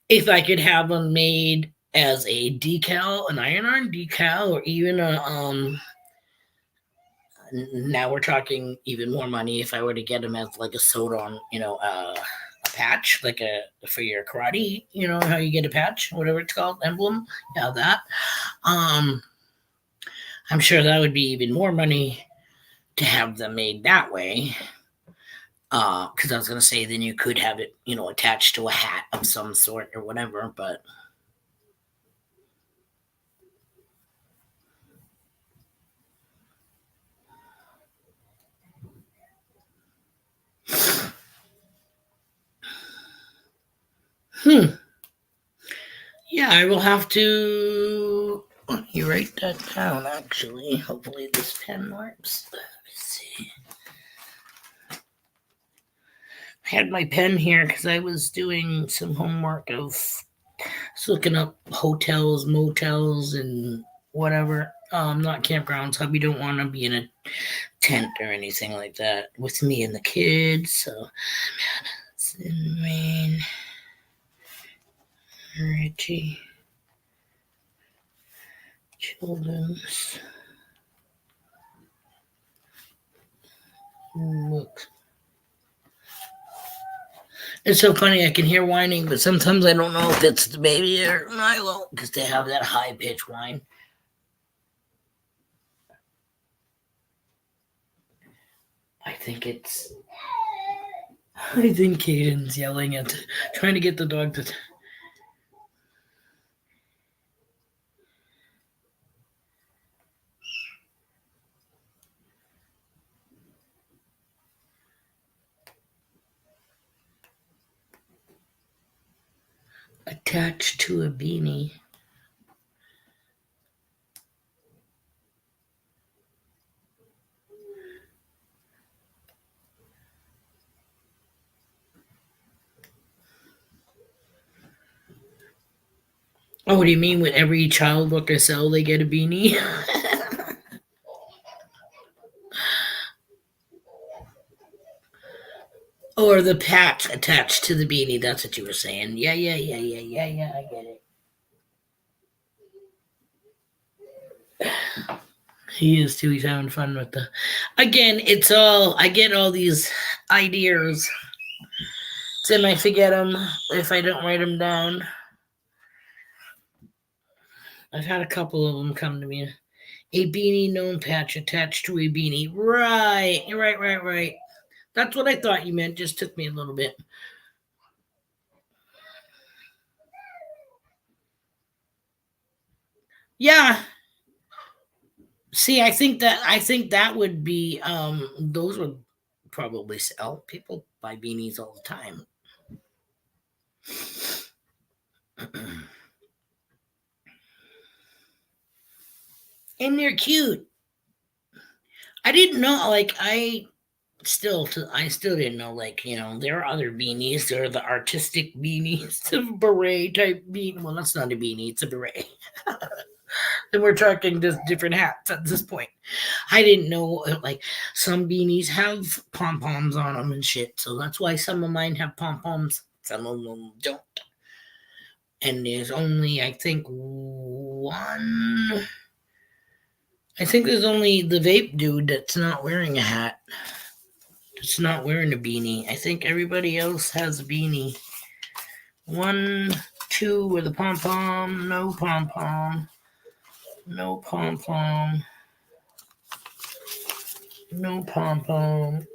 if I could have them made as a decal, an iron decal, or even a now we're talking even more money if I were to get them as like a sewed on, a patch, like a for your karate, you know how you get a patch, whatever it's called, emblem, yeah, that. Um, I'm sure that would be even more money to have them made that way. Because I was gonna say then you could have it, attached to a hat of some sort or whatever, but hmm. Yeah, I will have to. You write that down, actually. Hopefully, this pen works. Let me see. I had my pen here because I was doing some homework of looking up hotels, motels, and whatever. Not campgrounds. Hubby don't want to be in a tent or anything like that with me and the kids. So, Maine, Richie, children's. Look. It's so funny. I can hear whining, but sometimes I don't know if it's the baby or Milo because they have that high pitch whine. I think it's. I think Caden's yelling at, trying to get the dog to. Attached to a beanie. Oh, what do you mean with every child look or sell, they get a beanie? Or the patch attached to the beanie. That's what you were saying. Yeah, yeah, yeah, yeah, yeah, yeah. I get it. He is too. He's having fun with the. Again, it's all. I get all these ideas. Then I forget them if I don't write them down. I've had a couple of them come to me. A beanie gnome patch attached to a beanie. Right, right, right, right. That's what I thought you meant. Just took me a little bit. Yeah. See, I think that would be those would probably sell. People buy beanies all the time. And they're cute. I didn't know like I still didn't know like, there are other beanies. There are the artistic beanies, the beret type beanie. Well, that's not a beanie, it's a beret. And we're talking just different hats at this point. I didn't know like some beanies have pom poms on them and shit. So that's why some of mine have pom poms. Some of them don't. And there's only I think one. I think there's only the vape dude that's not wearing a hat. That's not wearing a beanie. I think everybody else has a beanie. One, two with a pom pom, no pom pom. No pom pom. No pom pom.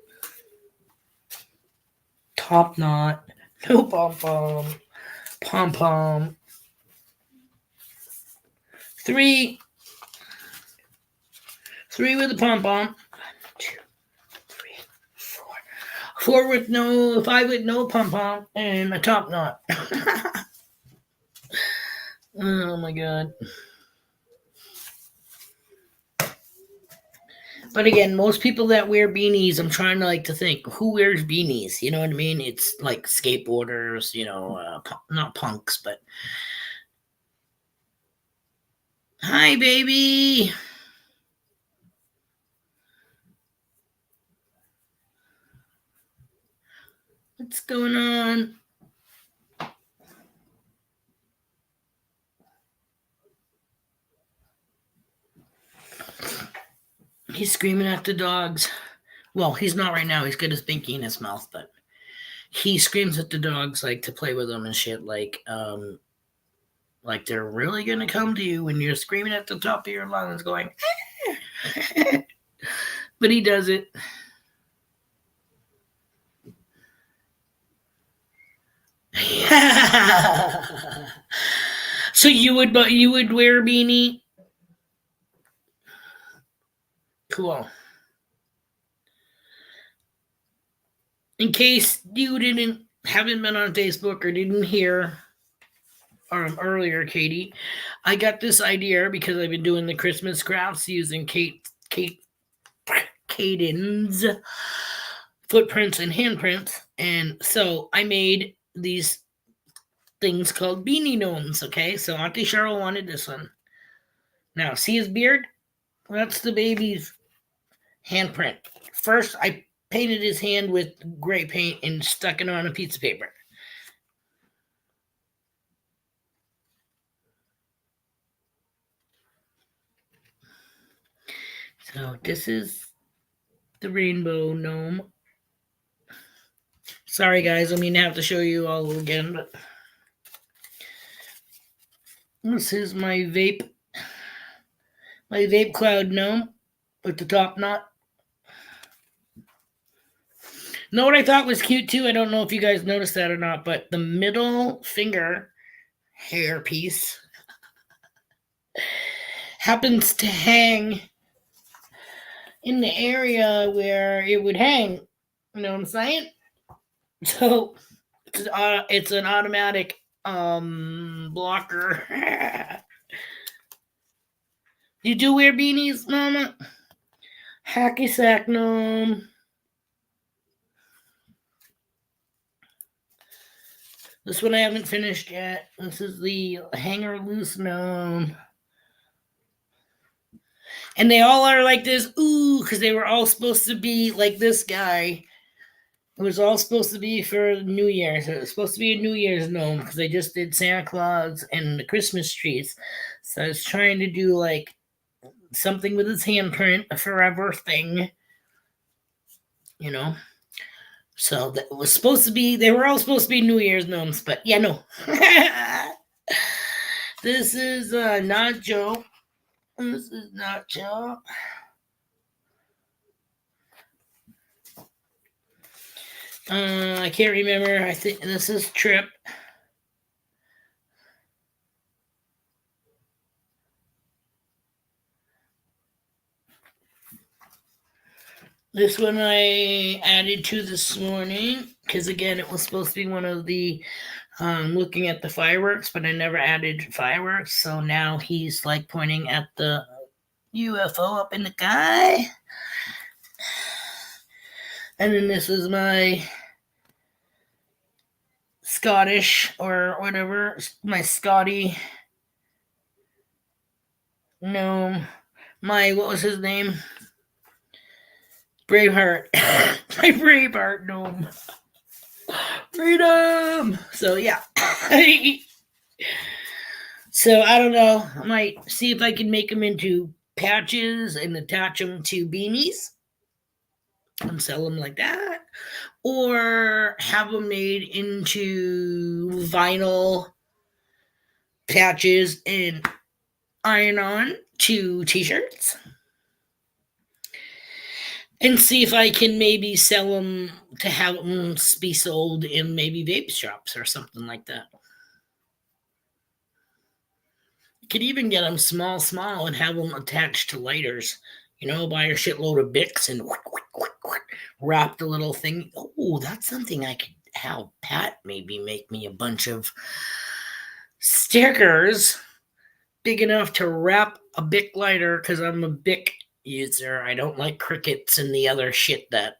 Top knot. No pom pom. Pom pom. 3. 3 with a pom pom. 2, 3, 4. 4 with no, 5 with no pom pom, and a top knot. Oh my god. But again, most people that wear beanies, I'm trying to like to think who wears beanies. You know what I mean? It's like skateboarders, not punks, but hi, baby. What's going on? He's screaming at the dogs. Well, he's not right now. He's got his binky in his mouth, but he screams at the dogs like to play with them and shit. Like they're really gonna come to you when you're screaming at the top of your lungs, going. But he does it. So you would wear a beanie? Cool. In case you haven't been on Facebook or didn't hear earlier, Katie, I got this idea because I've been doing the Christmas crafts using Caden's footprints and handprints, and so I made these things called beanie gnomes. Okay, so Auntie Cheryl wanted this one. Now, see his beard? That's the baby's handprint. First, I painted his hand with gray paint and stuck it on a piece of paper. So this is the rainbow gnome. Sorry, guys, I mean, I have to show you all again, but this is my vape cloud gnome with the top knot. Know what I thought was cute too? I don't know if you guys noticed that or not, but the middle finger hair piece happens to hang in the area where it would hang. You know what I'm saying? So it's an automatic blocker. You do wear beanies, Mama? Hacky sack gnome. This one I haven't finished yet. This is the hanger loose gnome. And they all are like this, because they were all supposed to be like this guy. It was all supposed to be for New Year's. It was supposed to be a New Year's gnome because they just did Santa Claus and the Christmas trees. So I was trying to do like something with his handprint, a forever thing, you know. So that was supposed to be, they were all supposed to be New Year's gnomes, but yeah, no. This is not Joe. This is not Joe. I can't remember. I think this is Trip. This one I added to this morning because, again, it was supposed to be one of the looking at the fireworks, but I never added fireworks. So now he's like pointing at the UFO up in the sky. And then this is my Scottish or whatever, my Scotty gnome. What was his name? Braveheart. My Braveheart gnome. Freedom! So, yeah. So, I don't know. I might see if I can make them into patches and attach them to beanies and sell them like that. Or have them made into vinyl patches and iron on 2 t-shirts and see if I can maybe sell them to have them be sold in maybe vape shops or something like that. You could even get them small, and have them attached to lighters. Buy a shitload of Bicks and wrap the little thing. Oh, that's something I could have Pat maybe make me a bunch of stickers big enough to wrap a Bic lighter, because I'm a Bic user. I don't like crickets and the other shit that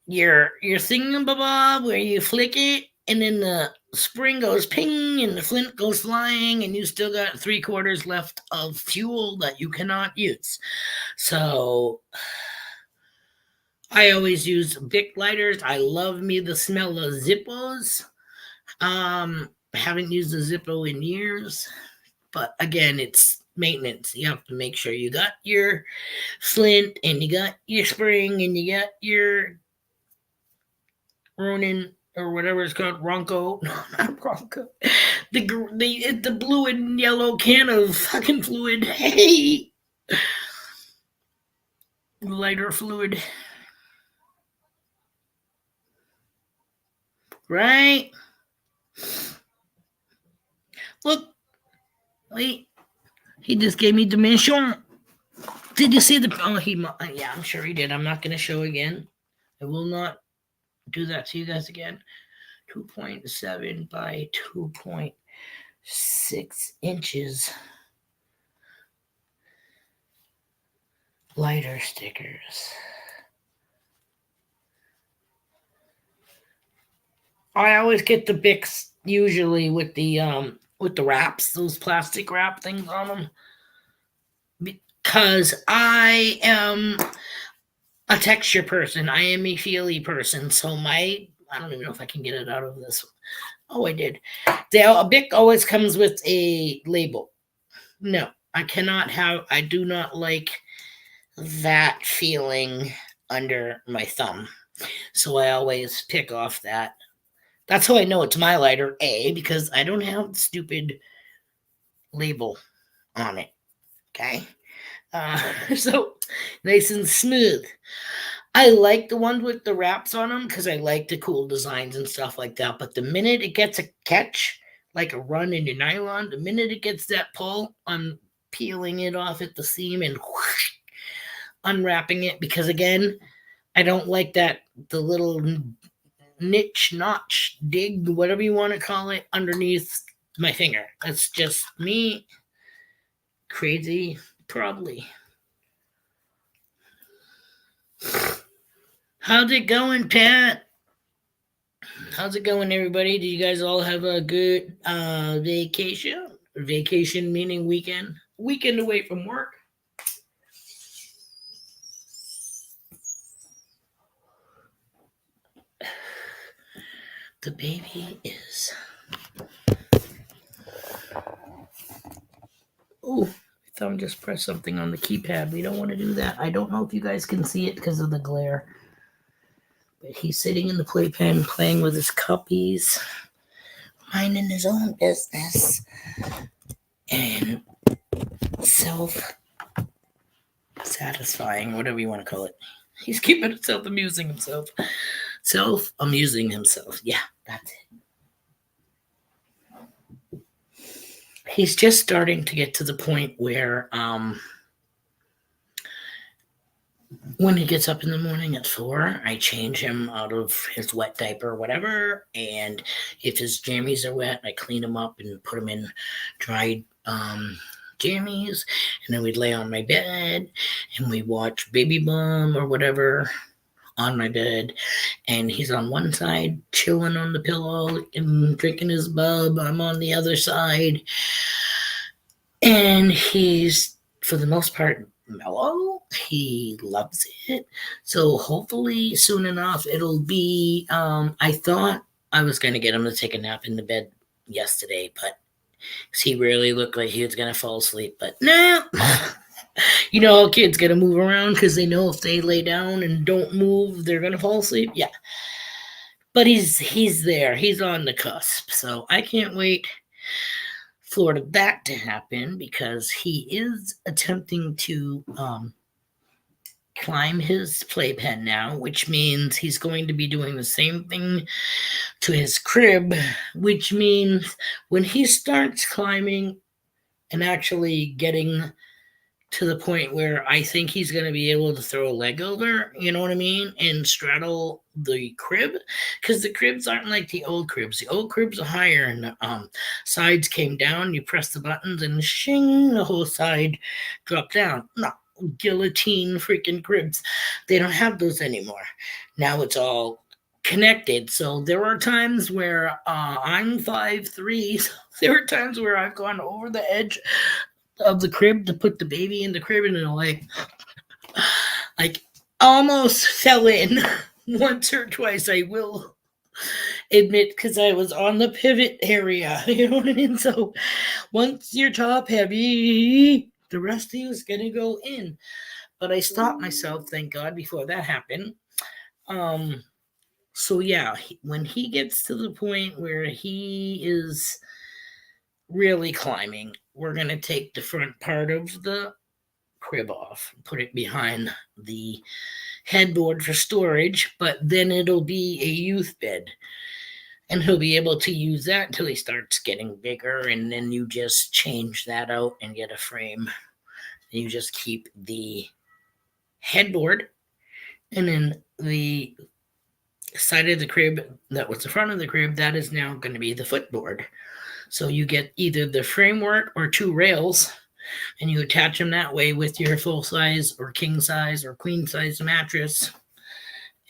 your thingamabob where you flick it and then the spring goes ping and the flint goes flying and you still got 3/4 left of fuel that you cannot use. So I always use Bic lighters. I love me the smell of Zippos. I haven't used a Zippo in years, but again, it's maintenance. You have to make sure you got your flint and you got your spring and you got your Ronin or whatever it's called, Ronco. No, not Ronco. The blue and yellow can of fucking fluid. Hey, lighter fluid, right? Look, wait. He just gave me dimension. Did you see the? Oh, yeah, I'm sure he did. I'm not going to show again. I will not do that to you guys again. 2.7 by 2.6 inches. Lighter stickers. I always get the Bics usually with the wraps, those plastic wrap things on them, because I am a texture person. I am a feely person, so I don't even know if I can get it out of this. Oh, I did. A Bic always comes with a label. No, I do not like that feeling under my thumb. So I always pick off that. That's how I know it's my lighter, A, because I don't have the stupid label on it. Okay? So nice and smooth. I like the ones with the wraps on them because I like the cool designs and stuff like that. But the minute it gets a catch, like a run in your nylon, the minute it gets that pull, I'm peeling it off at the seam and whoosh, unwrapping it, because again, I don't like the little niche, notch, dig, whatever you want to call it, underneath my finger. That's just me. Crazy, probably. How's it going, Pat? How's it going, everybody? Do you guys all have a good vacation? Vacation meaning weekend? Weekend away from work? The baby is... Oh, thumb just pressed something on the keypad. We don't want to do that. I don't know if you guys can see it because of the glare. But he's sitting in the playpen playing with his cuppies, minding his own business, and self-satisfying, whatever you want to call it. He's keeping self-amusing himself. Self-amusing himself. Yeah, that's it. He's just starting to get to the point where when he gets up in the morning at 4, I change him out of his wet diaper or whatever. And if his jammies are wet, I clean them up and put them in dried jammies. And then we'd lay on my bed and we watch Baby Bum or whatever on my bed. And he's on one side chilling on the pillow and drinking his bub. I'm on the other side. And he's, for the most part, mellow. He loves it. So hopefully soon enough it'll be... I thought I was going to get him to take a nap in the bed yesterday, but he really looked like he was going to fall asleep. But no. You know how kids got to move around because they know if they lay down and don't move, they're going to fall asleep? Yeah. But he's there. He's on the cusp. So I can't wait for that to happen because he is attempting to climb his playpen now, which means he's going to be doing the same thing to his crib, which means when he starts climbing and actually getting to the point where I think he's going to be able to throw a leg over, you know what I mean, and straddle the crib, because the cribs aren't like the old cribs. The old cribs are higher, and the sides came down. You press the buttons, and shing, the whole side dropped down. No, guillotine freaking cribs. They don't have those anymore. Now it's all connected. So there are times where I'm 5'3". So there are times where I've gone over the edge of the crib to put the baby in the crib, and like almost fell in once or twice, I will admit, because I was on the pivot area. You know what I mean? So once you're top heavy, the rest of you is gonna go in. But I stopped myself, thank God, before that happened. So yeah, when he gets to the point where he is really climbing, we're gonna take the front part of the crib off, put it behind the headboard for storage, but then it'll be a youth bed. And he'll be able to use that until he starts getting bigger, and then you just change that out and get a frame. And you just keep the headboard, and then the side of the crib that was the front of the crib, that is now going to be the footboard. So you get either the framework or two rails, and you attach them that way with your full size or king size or queen size mattress,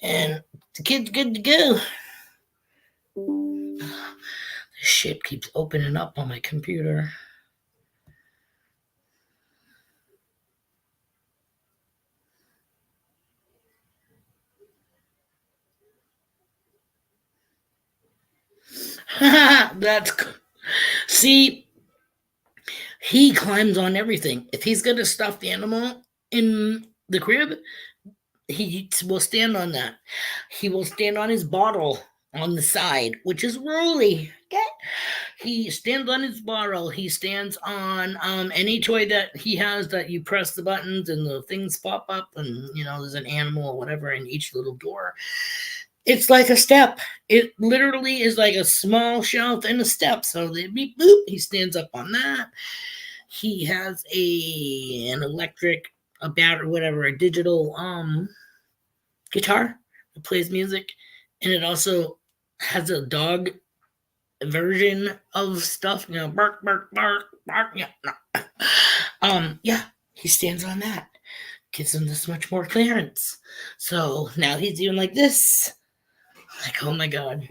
and the kid's good to go. This shit keeps opening up on my computer. That's see, he climbs on everything. If he's gonna stuff the animal in the crib, he will stand on that. He will stand on his bottle on the side, which is rolly. Okay? He stands on his bottle. He stands on any toy that he has that you press the buttons and the things pop up, and there's an animal or whatever in each little door. It's like a step. It literally is like a small shelf and a step. So the beep boop, he stands up on that. He has an electric, a battery, whatever, a digital guitar that plays music, and it also has a dog version of stuff. Bark, bark, bark, bark. Yeah, no. Yeah, he stands on that. Gives him this much more clearance. So now he's doing like this. Like, oh my God.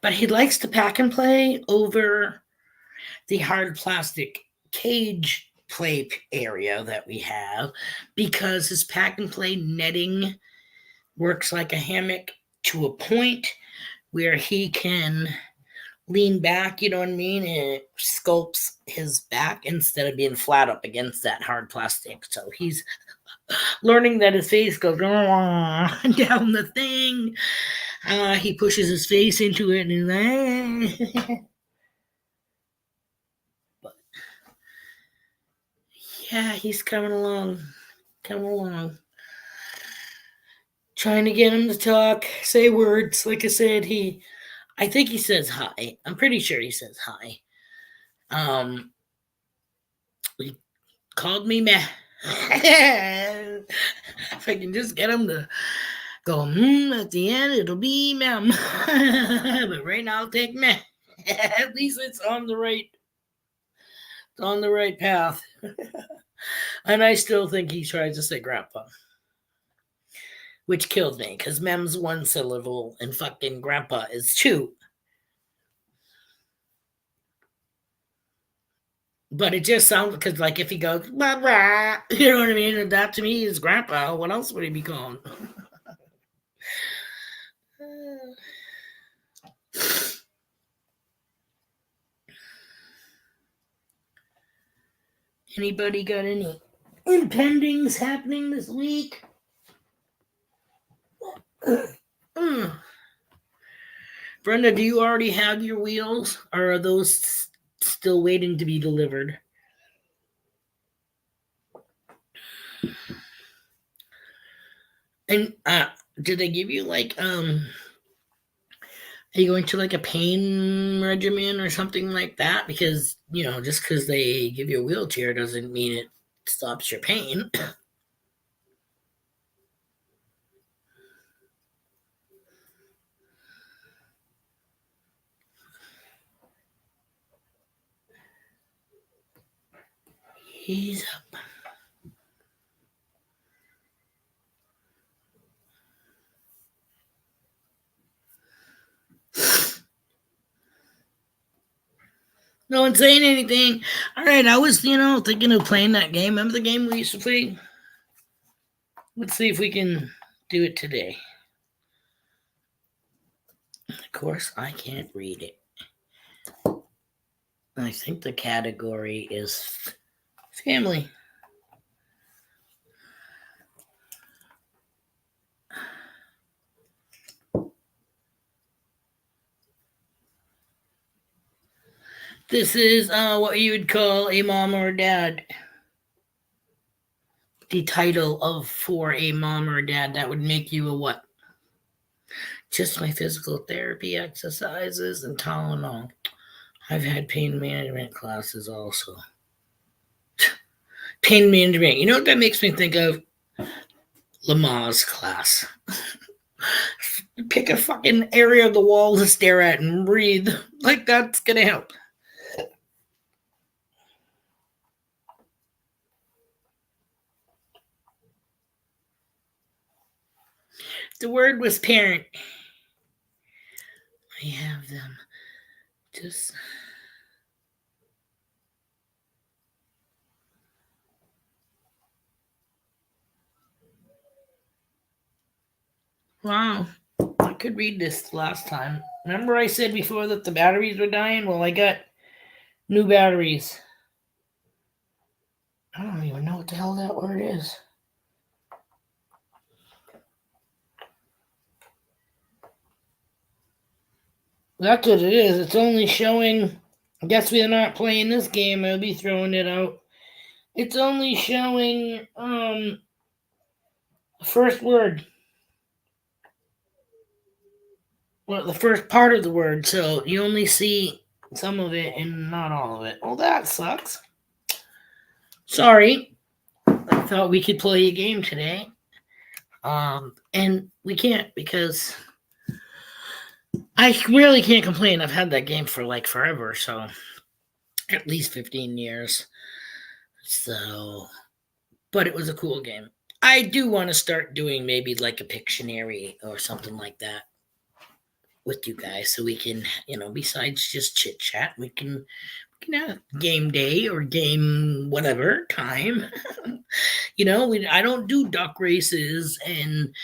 But he likes to pack and play over the hard plastic cage play area that we have, because his pack and play netting works like a hammock to a point where he can lean back, you know what I mean? And it sculpts his back instead of being flat up against that hard plastic. So he's learning that his face goes down the thing. He pushes his face into it, and but yeah, he's coming along. Trying to get him to talk, say words. Like I said, I think he says hi. I'm pretty sure he says hi. He called me meh. If I can just get him to go at the end, it'll be ma'am. But right now, I'll take meh. At least it's on the right path. And I still think he tries to say grandpa, which kills me, because mem's one syllable and fucking grandpa is two. But it just sounds, because like if he goes, blah, blah, you know what I mean? And that to me is grandpa. What else would he be called? Anybody got any impendings happening this week? Brenda, do you already have your wheels, or are those still waiting to be delivered? And did they give you like are you going to like a pain regimen or something like that? Because just because they give you a wheelchair doesn't mean it stops your pain. He's up. No one's saying anything. All right, I was thinking of playing that game. Remember the game we used to play? Let's see if we can do it today. Of course, I can't read it. I think the category is family. This is what you would call a mom or dad. The title of for a mom or dad that would make you a what? Just my physical therapy exercises and Tylenol. I've had pain management classes also. Pain management. You know what that makes me think of? Lamaze class. Pick a fucking area of the wall to stare at and breathe. Like that's gonna help. The word was parent. I have them. Just wow. I could read this last time. Remember I said before that the batteries were dying? Well, I got new batteries. I don't even know what the hell that word is. That's what it is. It's only showing. I guess we're not playing this game. I'll be throwing it out. It's only showing the first word. Well, the first part of the word. So you only see some of it and not all of it. Well, that sucks. Sorry. I thought we could play a game today. And we can't because I really can't complain. I've had that game for like forever, so at least 15 years. So, but it was a cool game. I do want to start doing maybe like a Pictionary or something like that with you guys so we can, besides just chit chat, we can have game day or game whatever time. I don't do duck races and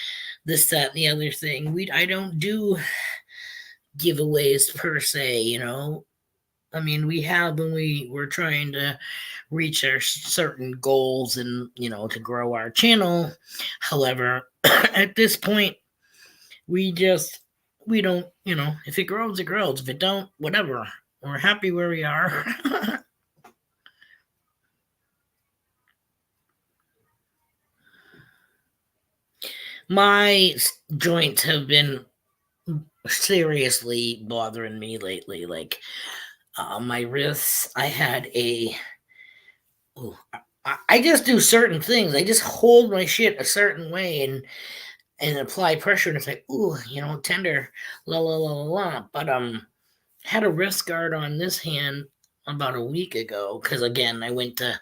this, that, and the other thing. I don't do giveaways per se, I mean, we have when we were trying to reach our certain goals and, to grow our channel. However, at this point, we just, we don't, if it grows, it grows. If it don't, whatever. We're happy where we are. My joints have been seriously bothering me lately. Like my wrists, I had a. Oh, I just do certain things. I just hold my shit a certain way and apply pressure, and it's like, ooh, tender, la la la la la. But had a wrist guard on this hand about a week ago because again I went to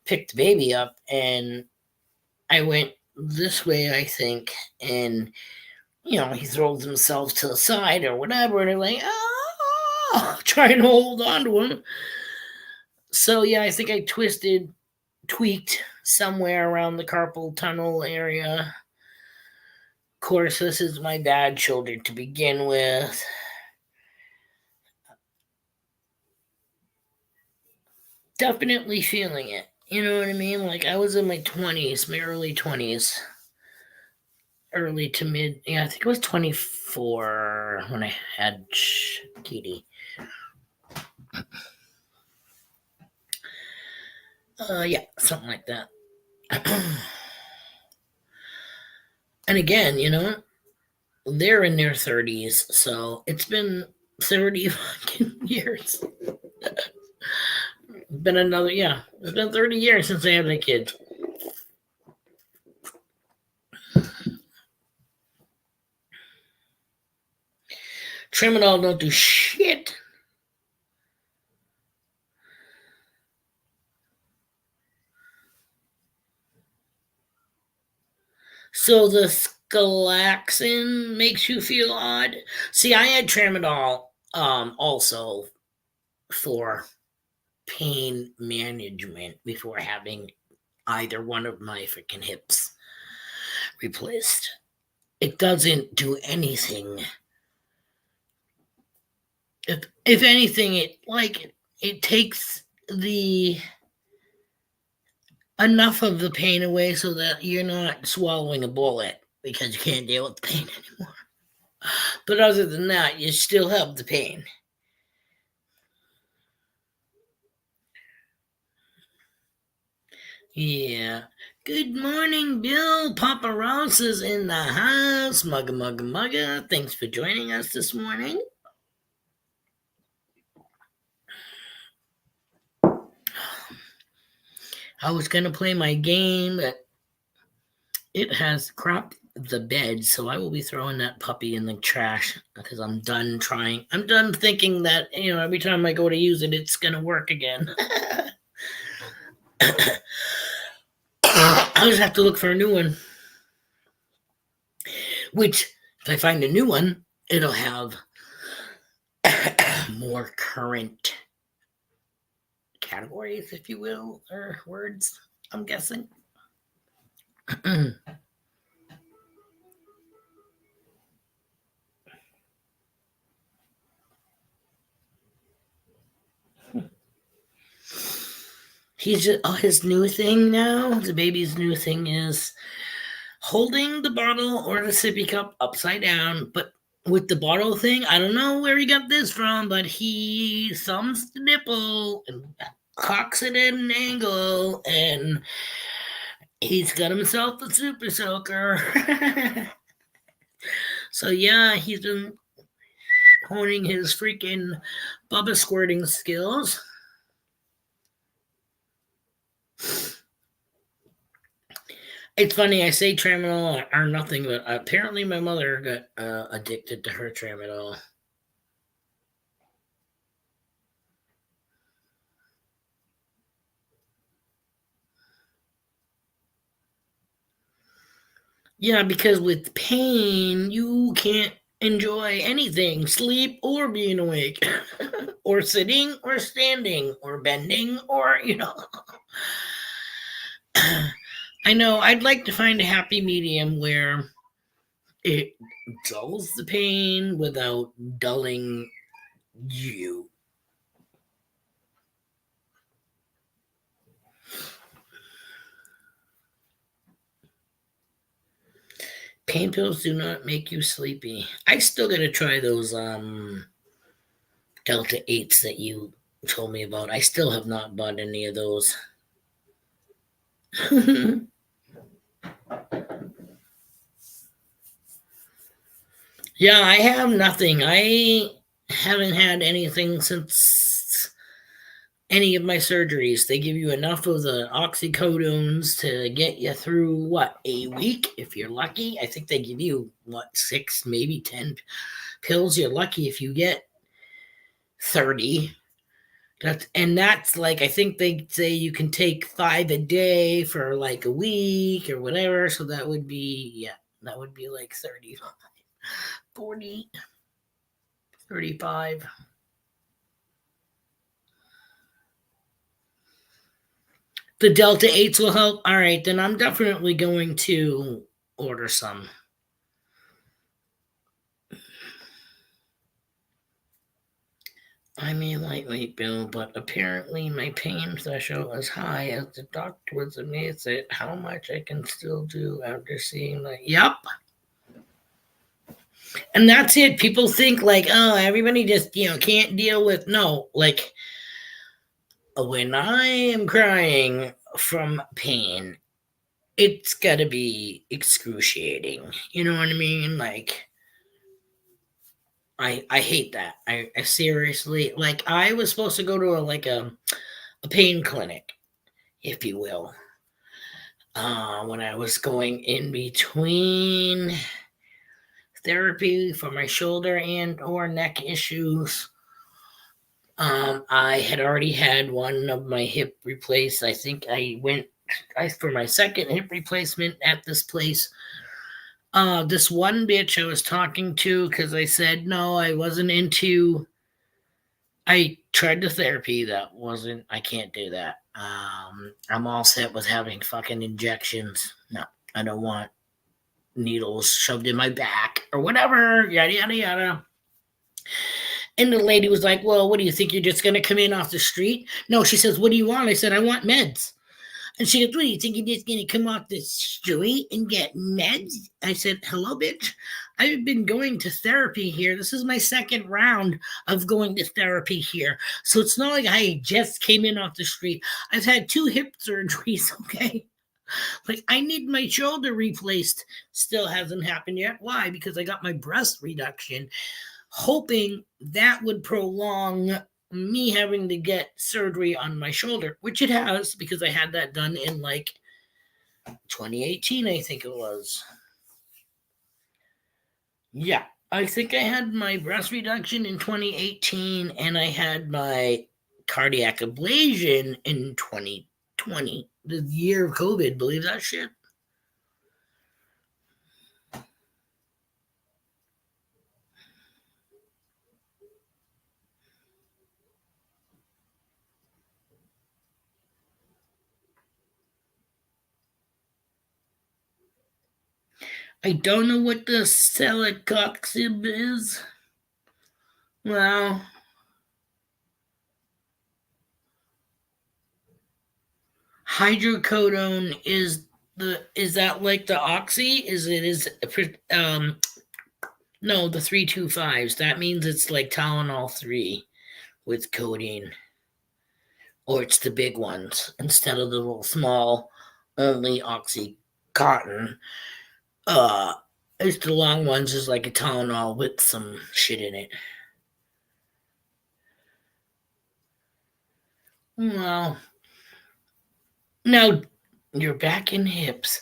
pick the baby up and I went this way, I think, and he throws himself to the side or whatever, and I'm like, oh, trying to hold on to him. So yeah, I think I tweaked somewhere around the carpal tunnel area. Of course, this is my bad shoulder to begin with. Definitely feeling it. You know what I mean? Like I was in my 20s, my early 20s, early to mid. Yeah, I think it was 20. for when I had Kitty. Yeah, something like that. And again, they're in their 30s, so it's been 30 fucking years. Been another, yeah, it's been 30 years since I had my kids. Tramadol don't do shit. So the scalaxin makes you feel odd. See, I had tramadol also for pain management before having either one of my freaking hips replaced. It doesn't do anything. If anything, it takes the enough of the pain away so that you're not swallowing a bullet because you can't deal with the pain anymore. But other than that, you still have the pain. Yeah. Good morning, Bill. Papa Ross is in the house. Mugga, mugga, mugga. Thanks for joining us this morning. I was going to play my game, but it has cropped the bed, so I will be throwing that puppy in the trash because I'm done trying. I'm done thinking that, every time I go to use it, it's going to work again. I'll just have to look for a new one. Which, if I find a new one, it'll have more current categories, if you will, or words, I'm guessing. He's just, his new thing now, the baby's new thing is holding the bottle or the sippy cup upside down, but with the bottle thing, I don't know where he got this from, but he thumbs the nipple and cocks it at an angle, and he's got himself a super soaker. So yeah, he's been honing his freaking Bubba squirting skills. It's funny, I say tramadol or nothing, but apparently my mother got addicted to her tramadol. Yeah, because with pain, you can't enjoy anything, sleep or being awake, or sitting or standing or bending or, I know I'd like to find a happy medium where it dulls the pain without dulling you. Pain pills do not make you sleepy. I still gotta try those Delta 8s that you told me about. I still have not bought any of those. Yeah, I have nothing. I haven't had anything since any of my surgeries. They give you enough of the oxycodones to get you through a week if you're lucky. I think they give you 6, maybe 10 pills. You're lucky if you get 30. That's like, I think they say you can take 5 a day for like a week or whatever. So that would be like 30, 40, 35. The Delta 8s will help. All right, then I'm definitely going to order some. I'm a lightweight, Bill, but apparently my pain threshold is high as the doctor was amazed at how much I can still do after seeing Yep. And that's it. People think like, oh, everybody just, can't deal with, no, like when I am crying from pain, it's gotta be excruciating. You know what I mean? Like, I hate that. I seriously, like, I was supposed to go to a pain clinic, if you will, when I was going in between therapy for my shoulder and or neck issues. I had already had one of my hip replaced. I think I went for my second hip replacement at this place. This one bitch I was talking to because I said no, I wasn't into. I tried the therapy. That wasn't. I can't do that. I'm all set with having fucking injections. No, I don't want needles shoved in my back or whatever. Yada yada yada. And the lady was like, well, what do you think? You're just going to come in off the street? No, she says, what do you want? I said, I want meds. And she goes, what do you think? You're just going to come off the street and get meds? I said, hello, bitch. I've been going to therapy here. This is my second round of going to therapy here. So it's not like I just came in off the street. I've had 2 hip surgeries, okay? Like, I need my shoulder replaced. Still hasn't happened yet. Why? Because I got my breast reduction, hoping that would prolong me having to get surgery on my shoulder, which it has because I had that done in like 2018, I think it was. Yeah, I think I had my breast reduction in 2018 and I had my cardiac ablation in 2020, the year of COVID. Believe that shit? I don't know what the celecoxib is. Well, hydrocodone is that like the oxy? No, the 325s. That means it's like Tylenol 3 with codeine, or it's the big ones instead of the little small only oxycontin. Uh, it's the long ones is like a Tylenol with some shit in it. Well, now you're back in hips.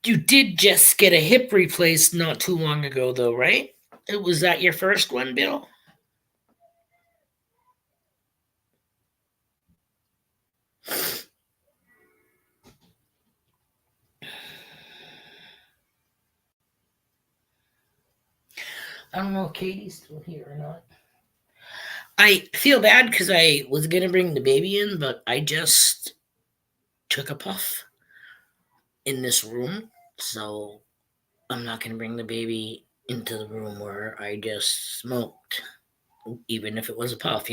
You did just get a hip replaced not too long ago, though, right? Was that your first one, Bill? I don't know if Katie's still here or not. I feel bad because I was going to bring the baby in, but I just took a puff in this room. So I'm not going to bring the baby into the room where I just smoked, even if it was a puff.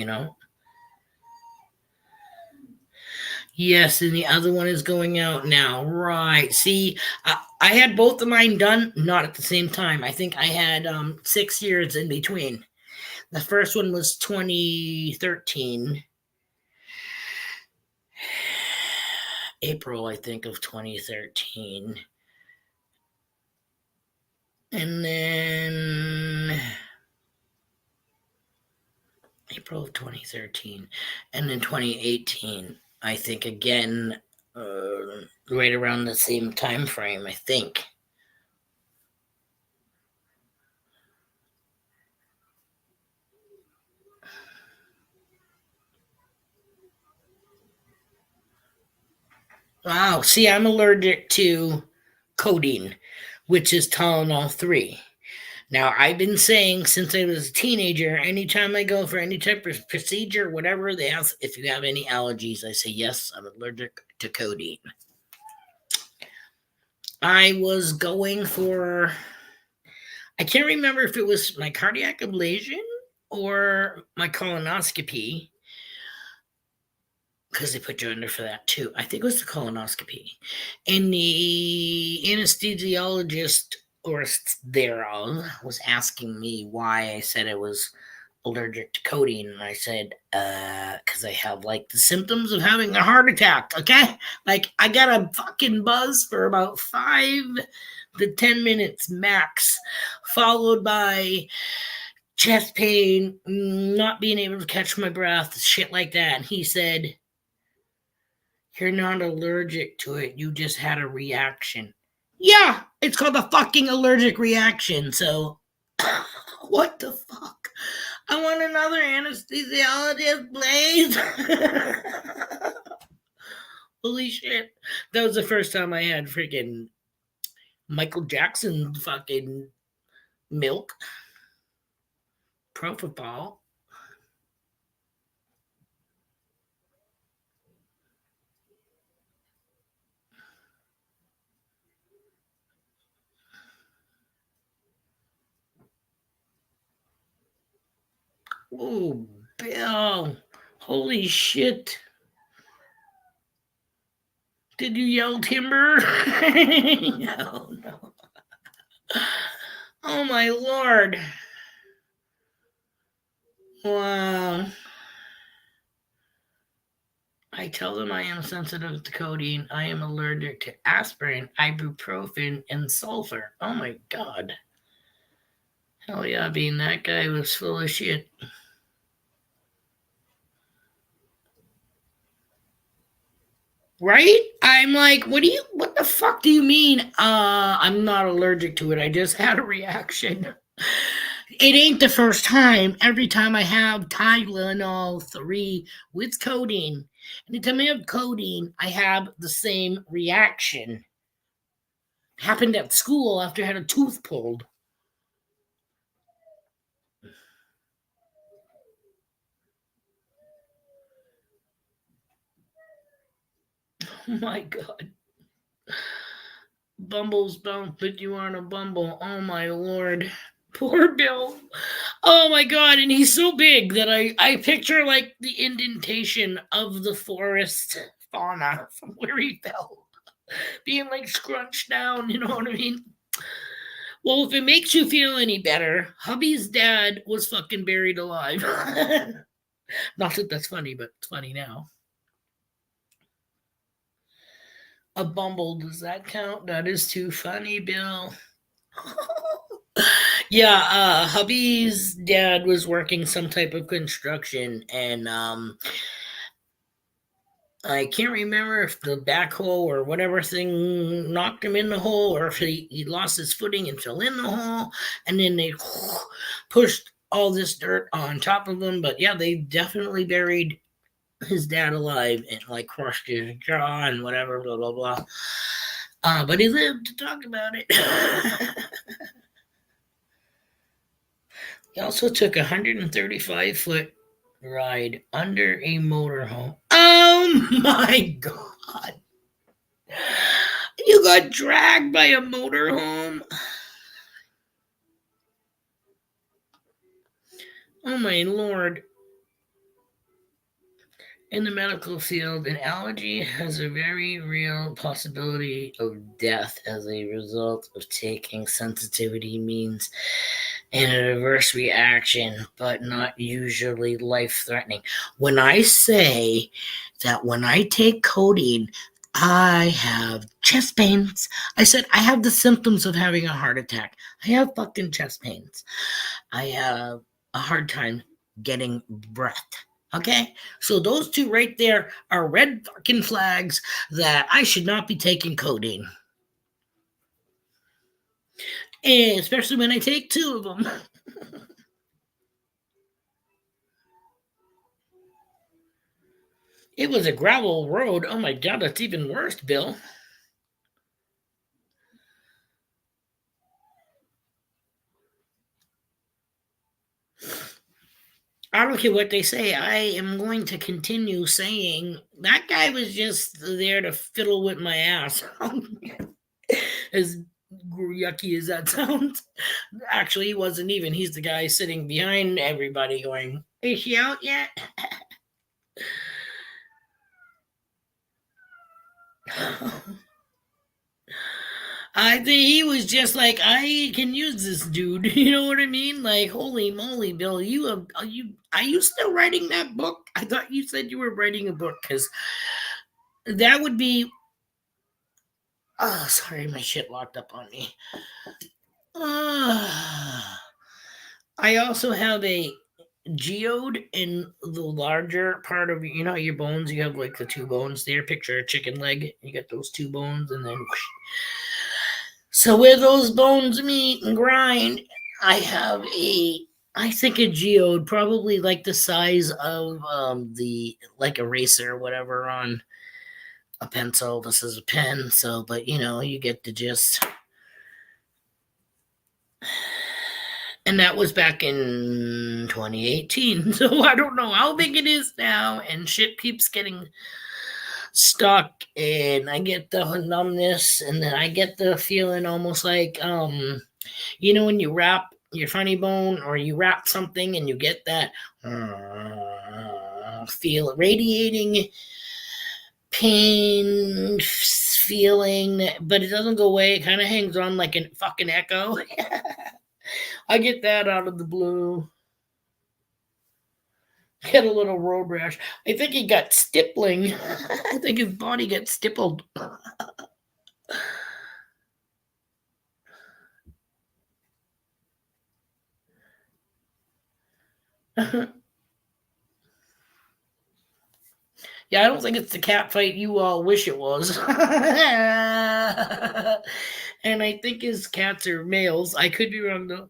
Yes, and the other one is going out now. Right. See, I had both of mine done, not at the same time. I think I had 6 years in between. The first one was 2013, April, I think, of 2013. And then April of 2013. And then 2018, I think, again, right around the same time frame, I think. Wow. See, I'm allergic to codeine, which is Tylenol 3. Now, I've been saying since I was a teenager, anytime I go for any type of procedure, whatever, they ask if you have any allergies. I say, yes, I'm allergic to codeine. I was going for, I can't remember if it was my cardiac ablation or my colonoscopy, because they put you under for that too. I think it was the colonoscopy. And the anesthesiologist or thereof, was asking me why I said I was allergic to codeine, and I said, because I have like the symptoms of having a heart attack. Okay, like I got a fucking buzz for about 5 to 10 minutes max, followed by chest pain, not being able to catch my breath, shit like that. And he said, "You're not allergic to it. You just had a reaction." Yeah, it's called a fucking allergic reaction. So, what the fuck? I want another anesthesiologist, please. Holy shit. That was the first time I had freaking Michael Jackson fucking milk. Propofol. Oh, Bill. Holy shit. Did you yell timber? No, no. Oh my lord. Wow. I tell them I am sensitive to codeine. I am allergic to aspirin, ibuprofen, and sulfur. Oh my god. Hell yeah, being that guy was full of shit. Right? I'm like, what the fuck do you mean? I'm not allergic to it. I just had a reaction. It ain't the first time. Every time I have Tylenol 3 with codeine, anytime I have codeine, I have the same reaction. Happened at school after I had a tooth pulled. Oh my god. Bumbles don't put you on a bumble. Oh my lord. Poor Bill. Oh my god, and he's so big that I picture like the indentation of the forest fauna from where he fell. Being like scrunched down, you know what I mean? Well, if it makes you feel any better, hubby's dad was fucking buried alive. Not that that's funny, but it's funny now. A bumble, does that count? That is too funny, Bill. Yeah, hubby's dad was working some type of construction, and I can't remember if the backhoe or whatever thing knocked him in the hole, or if he lost his footing and fell in the hole, and then they pushed all this dirt on top of him. But yeah, they definitely buried his dad alive and like crushed his jaw and whatever, blah blah blah. But he lived to talk about it. He also took a 135-foot ride under a motorhome. Oh my god. You got dragged by a motorhome? Oh my lord. In the medical field, an allergy has a very real possibility of death as a result of taking sensitivity means and an adverse reaction, but not usually life threatening. When I say that when I take codeine, I have chest pains. I said I have the symptoms of having a heart attack. I have fucking chest pains. I have a hard time getting breath. Okay? So those two right there are red fucking flags that I should not be taking codeine. And especially when I take two of them. It was a gravel road. Oh my god, that's even worse, Bill. I don't care what they say. I am going to continue saying that guy was just there to fiddle with my ass. As yucky as that sounds. Actually, he wasn't even. He's the guy sitting behind everybody going, "Is she out yet?" I think he was just like, I can use this dude. You know what I mean? Like, holy moly, Bill, are you still writing that book? I thought you said you were writing a book because that would be. Oh, sorry, my shit locked up on me. Ah. I also have a geode in the larger part of your bones. You have like the two bones there. Picture a chicken leg. You got those two bones, and then whoosh. So where those bones meet and grind, I have a. I think a geode, probably like the size of the like eraser or whatever on a pencil. This is a pen, so but you get the gist. And that was back in 2018. So I don't know how big it is now, and shit keeps getting stuck, and I get the numbness, and then I get the feeling almost like when you wrap your funny bone or you wrap something and you get that feel radiating pain feeling, but it doesn't go away. It kind of hangs on like a fucking echo. I get that out of the blue. Get a little road rash. I think he got stippling. I think his body got stippled. Yeah, I don't think it's the cat fight you all wish it was. And I think his cats are males. I could be wrong though.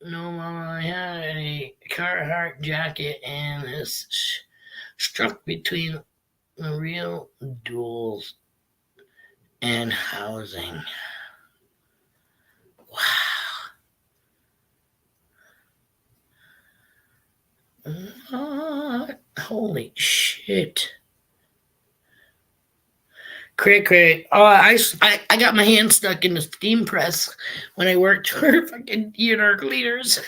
No, Mama, I had a Carhartt jacket and it's struck between the real duels and housing. Wow. What? Holy shit. Cray cray. Oh, I got my hand stuck in the steam press when I worked for fucking ENR cleaners.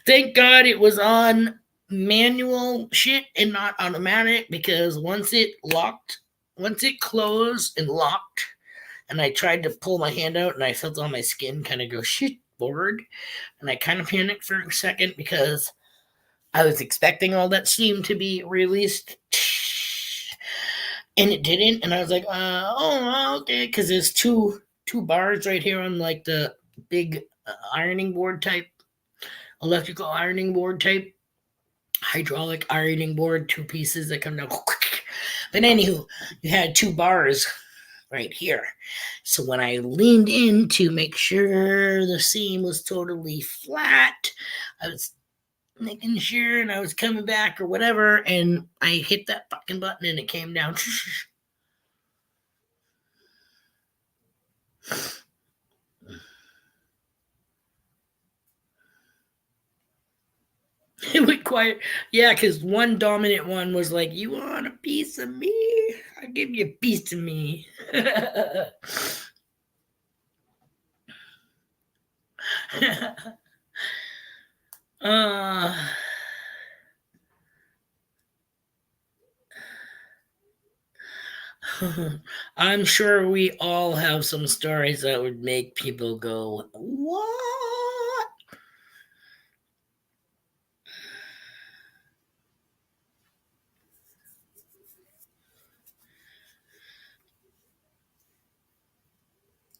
Thank God it was on manual shit and not automatic because once it closed and locked, and I tried to pull my hand out and I felt on my skin kind of go shit forward, and I kind of panicked for a second because I was expecting all that steam to be released, and it didn't. And I was like, oh, okay, because there's two bars right here on like the big ironing board type, electrical ironing board type, hydraulic ironing board, two pieces that come down. But anywho, you had two bars right here. So when I leaned in to make sure the seam was totally flat, I was making sure and I was coming back or whatever, and I hit that fucking button and it came down. It went quiet. Yeah, because one dominant one was like, "You want a piece of me? I'll give you a piece of me." uh, I'm sure we all have some stories that would make people go, "What?"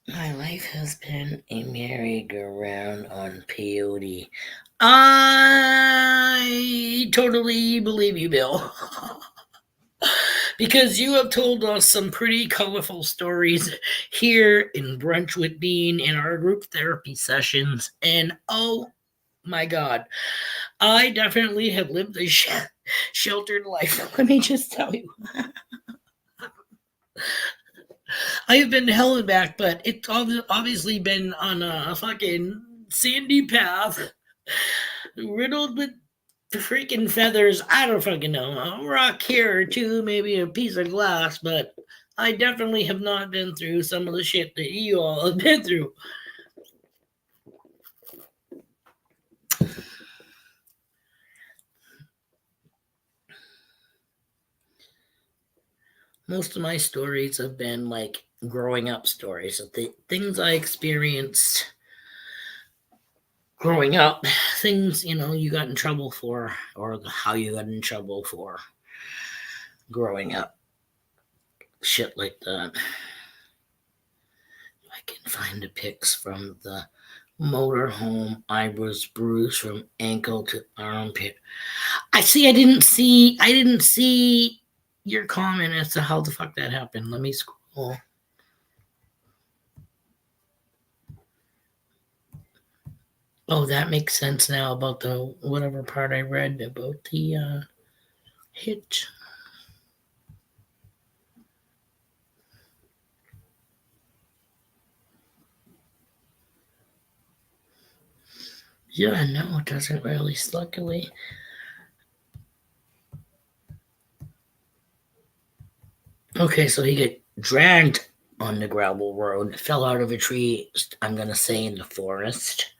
My life has been a merry-go-round on peyote. I totally believe you, Bill. Because you have told us some pretty colorful stories here in Brunch with Bean in our group therapy sessions. And oh my God, I definitely have lived a sheltered life. Let me just tell you. I have been to hell and back, but it's obviously been on a fucking sandy path, riddled with freaking feathers. I don't fucking know. A rock here or two, maybe a piece of glass, but I definitely have not been through some of the shit that you all have been through. most of my stories have been like growing up stories of the things I experienced growing up, things you got in trouble for, or how you got in trouble for growing up, shit like that. I can find the pics from the motorhome. I was bruised from ankle to armpit. I see. I didn't see your comment as to how the fuck that happened. Let me scroll. Oh, that makes sense now about the whatever part I read about the hitch. Yeah, no, it doesn't really. Luckily. Okay, so he got dragged on the gravel road, fell out of a tree, I'm going to say in the forest.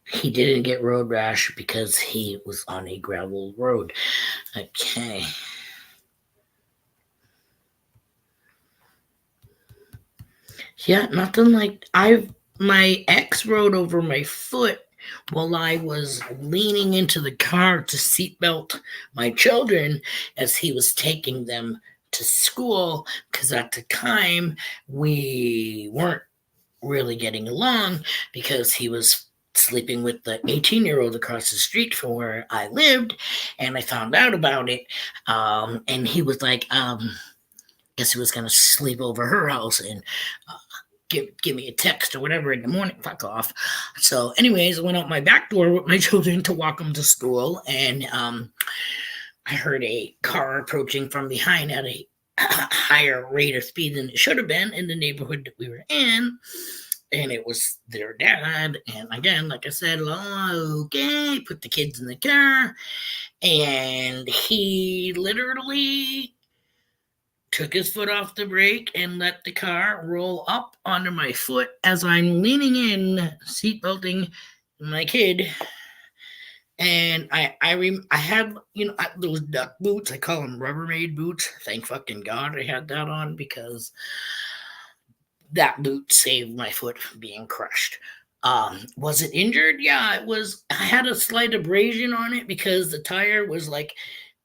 He didn't get road rash because he was on a gravel road. Okay. Yeah, nothing like my ex rode over my foot while I was leaning into the car to seatbelt my children as he was taking them to school, because at the time we weren't really getting along because he was sleeping with the 18-year-old across the street from where I lived, and I found out about it. And he was like, guess he was going to sleep over her house and give me a text or whatever in the morning. Fuck off. So, anyways, I went out my back door with my children to walk them to school, and I heard a car approaching from behind at a higher rate of speed than it should have been in the neighborhood that we were in. And it was their dad. And again, like I said, okay, put the kids in the car. And he literally took his foot off the brake and let the car roll up onto my foot as I'm leaning in, seatbelting my kid. And I had those duck boots. I call them Rubbermaid boots. Thank fucking God I had that on, because that boot saved my foot from being crushed. Was it injured? Yeah, it was. I had a slight abrasion on it because the tire was like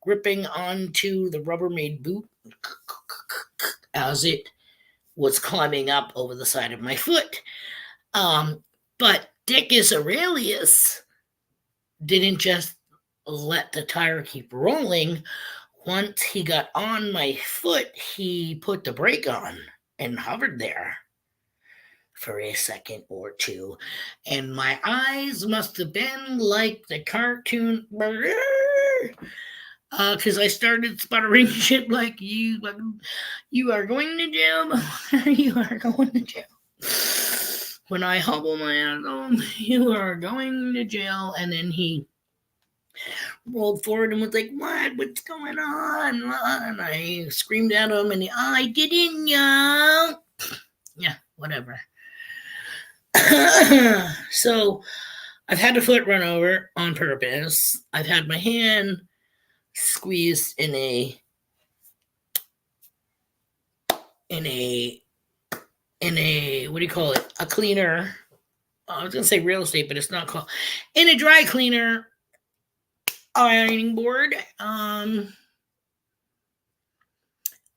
gripping onto the Rubbermaid boot as it was climbing up over the side of my foot. But Dickus Aurelius didn't just let the tire keep rolling. Once he got on my foot, he put the brake on and hovered there for a second or two. And my eyes must have been like the cartoon, because I started sputtering shit like, you are going to jail. You are going to jail. When I hobble my ass home, you are going to jail. And then he rolled forward and was like, what's going on? And I screamed at him, and I didn't know. Yeah, whatever. So I've had a foot run over on purpose. I've had my hand squeezed in a what do you call it? A cleaner. I was gonna say real estate, but it's not called, in a dry cleaner ironing board.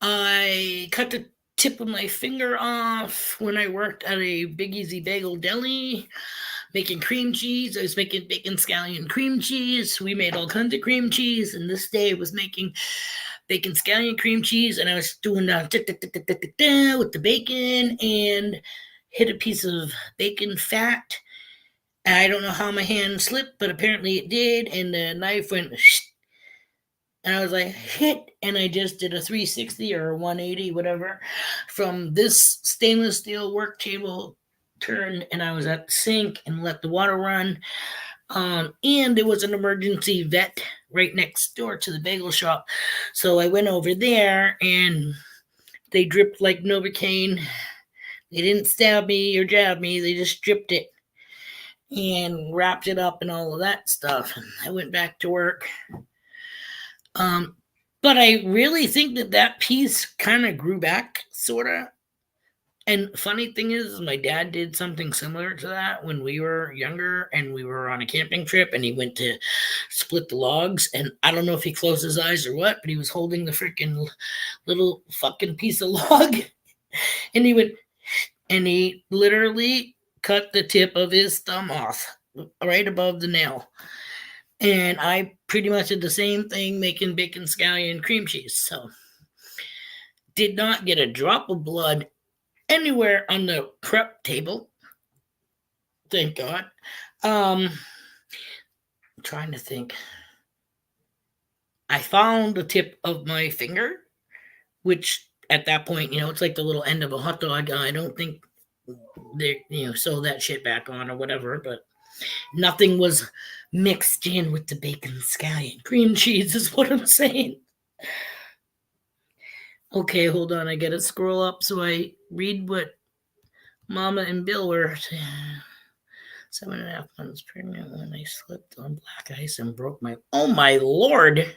I cut the tip of my finger off when I worked at a Big Easy Bagel Deli making cream cheese. I was making bacon scallion cream cheese. We made all kinds of cream cheese, and this day I was making bacon scallion cream cheese, and I was doing with the bacon and hit a piece of bacon fat. And I don't know how my hand slipped, but apparently it did, and the knife went, and I was like, hit, and I just did a 360 or a 180, whatever, from this stainless steel work table turn, and I was at the sink and let the water run. And there was an emergency vet right next door to the bagel shop. So I went over there, and they dripped like Novocaine. They didn't stab me or jab me. They just dripped it and wrapped it up and all of that stuff. And I went back to work. But I really think that that piece kind of grew back, sort of. And funny thing is, my dad did something similar to that when we were younger and we were on a camping trip and he went to split the logs. And I don't know if he closed his eyes or what, but he was holding the freaking little fucking piece of log and he literally cut the tip of his thumb off right above the nail. And I pretty much did the same thing making bacon scallion cream cheese. So did not get a drop of blood anywhere on the prep table. Thank God. I'm trying to think. I found the tip of my finger, which at that point, it's like the little end of a hot dog. I don't think they, sew that shit back on or whatever, but nothing was mixed in with the bacon scallion cream cheese, is what I'm saying. Okay, hold on. I gotta scroll up so I read what Mama and Bill were saying. 7.5 months pregnant when I slipped on black ice and broke my. Oh my Lord!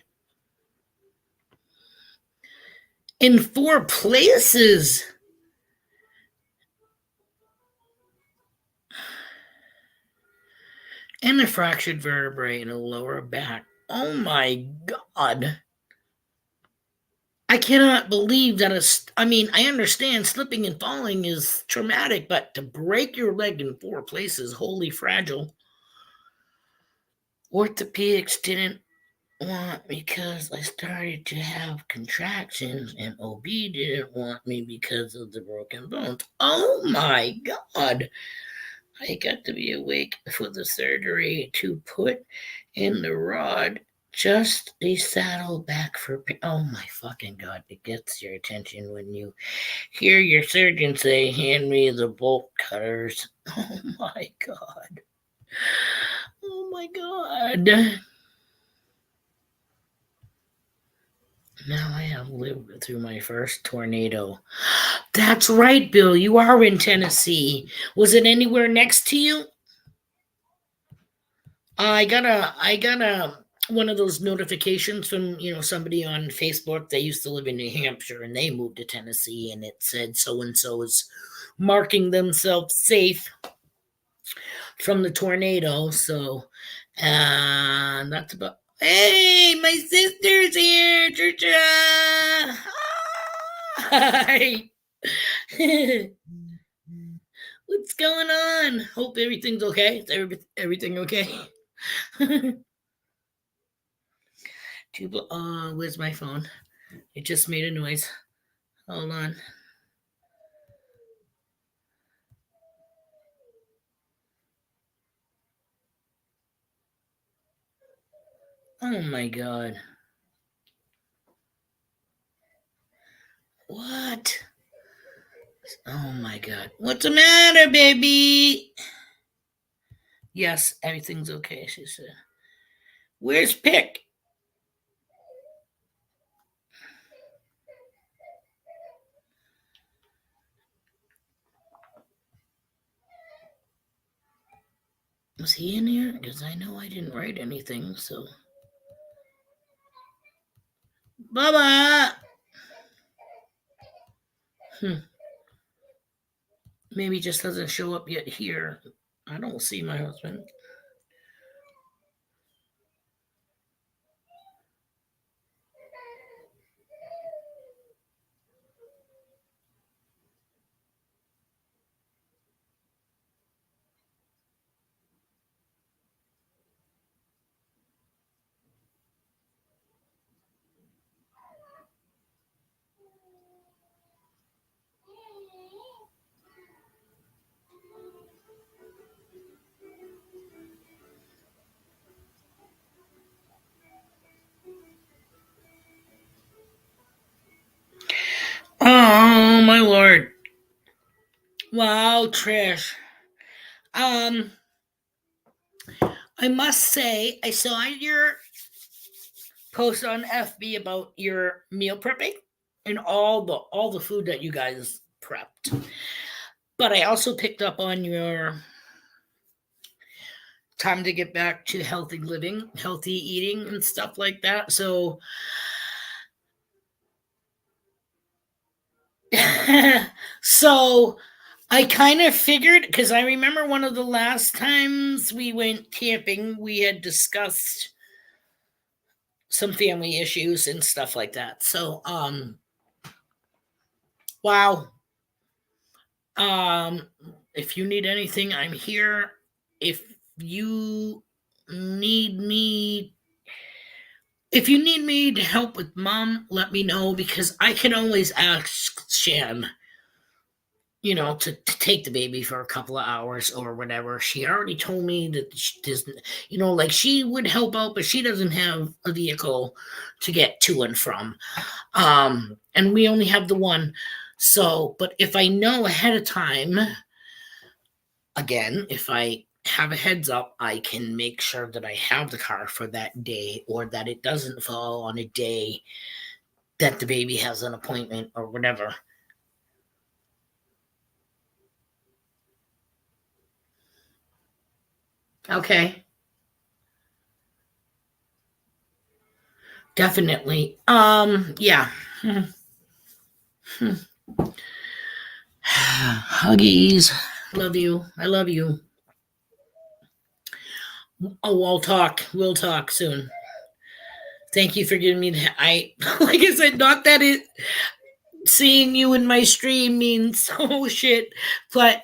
In 4 places! And a fractured vertebrae in the lower back. Oh my God! I cannot believe that. I understand slipping and falling is traumatic, but to break your leg in 4 places, wholly fragile. Orthopedics didn't want because I started to have contractions, and OB didn't want me because of the broken bones. Oh my God! I got to be awake for the surgery to put in the rod. Just a saddle back for. Oh my fucking God! It gets your attention when you hear your surgeon say, "Hand me the bolt cutters." Oh my God! Oh my God! Now I have lived through my first tornado. That's right, Bill. You are in Tennessee. Was it anywhere next to you? I got a one of those notifications from somebody on Facebook. They used to live in New Hampshire and they moved to Tennessee, and it said so and so is marking themselves safe from the tornado. So, that's about. Hey, my sister's here, Trisha. Hi. What's going on? Hope everything's okay. Is everything okay? Where's my phone? It just made a noise. Hold on. Oh my God. What? Oh my God. What's the matter, baby? Yes, everything's okay, she said. Where's Pick? Was he in here? Because I know I didn't write anything, so. Bubba! Maybe he just doesn't show up yet here. I don't see my husband. Oh my Lord. Wow, Trish. Um, I must say, I saw your post on FB about your meal prepping and all the food that you guys prepped. But I also picked up on your time to get back to healthy living, healthy eating, and stuff like that. So So I kind of figured, because I remember one of the last times we went camping, we had discussed some family issues and stuff like that. So, wow. Um, if you need anything, I'm here. If you need me, if you need me to help with mom, let me know because I can always ask Shan, to take the baby for a couple of hours or whatever. She already told me that she doesn't, like she would help out, but she doesn't have a vehicle to get to and from. And we only have the one. So, but if I know ahead of time, again, if I have a heads up, I can make sure that I have the car for that day or that it doesn't fall on a day that the baby has an appointment or whatever. Okay. Definitely. Yeah. Huggies. Love you. I love you. Oh, we'll talk. We'll talk soon. Thank you for giving me that. Like I said, not that it seeing you in my stream means oh shit, but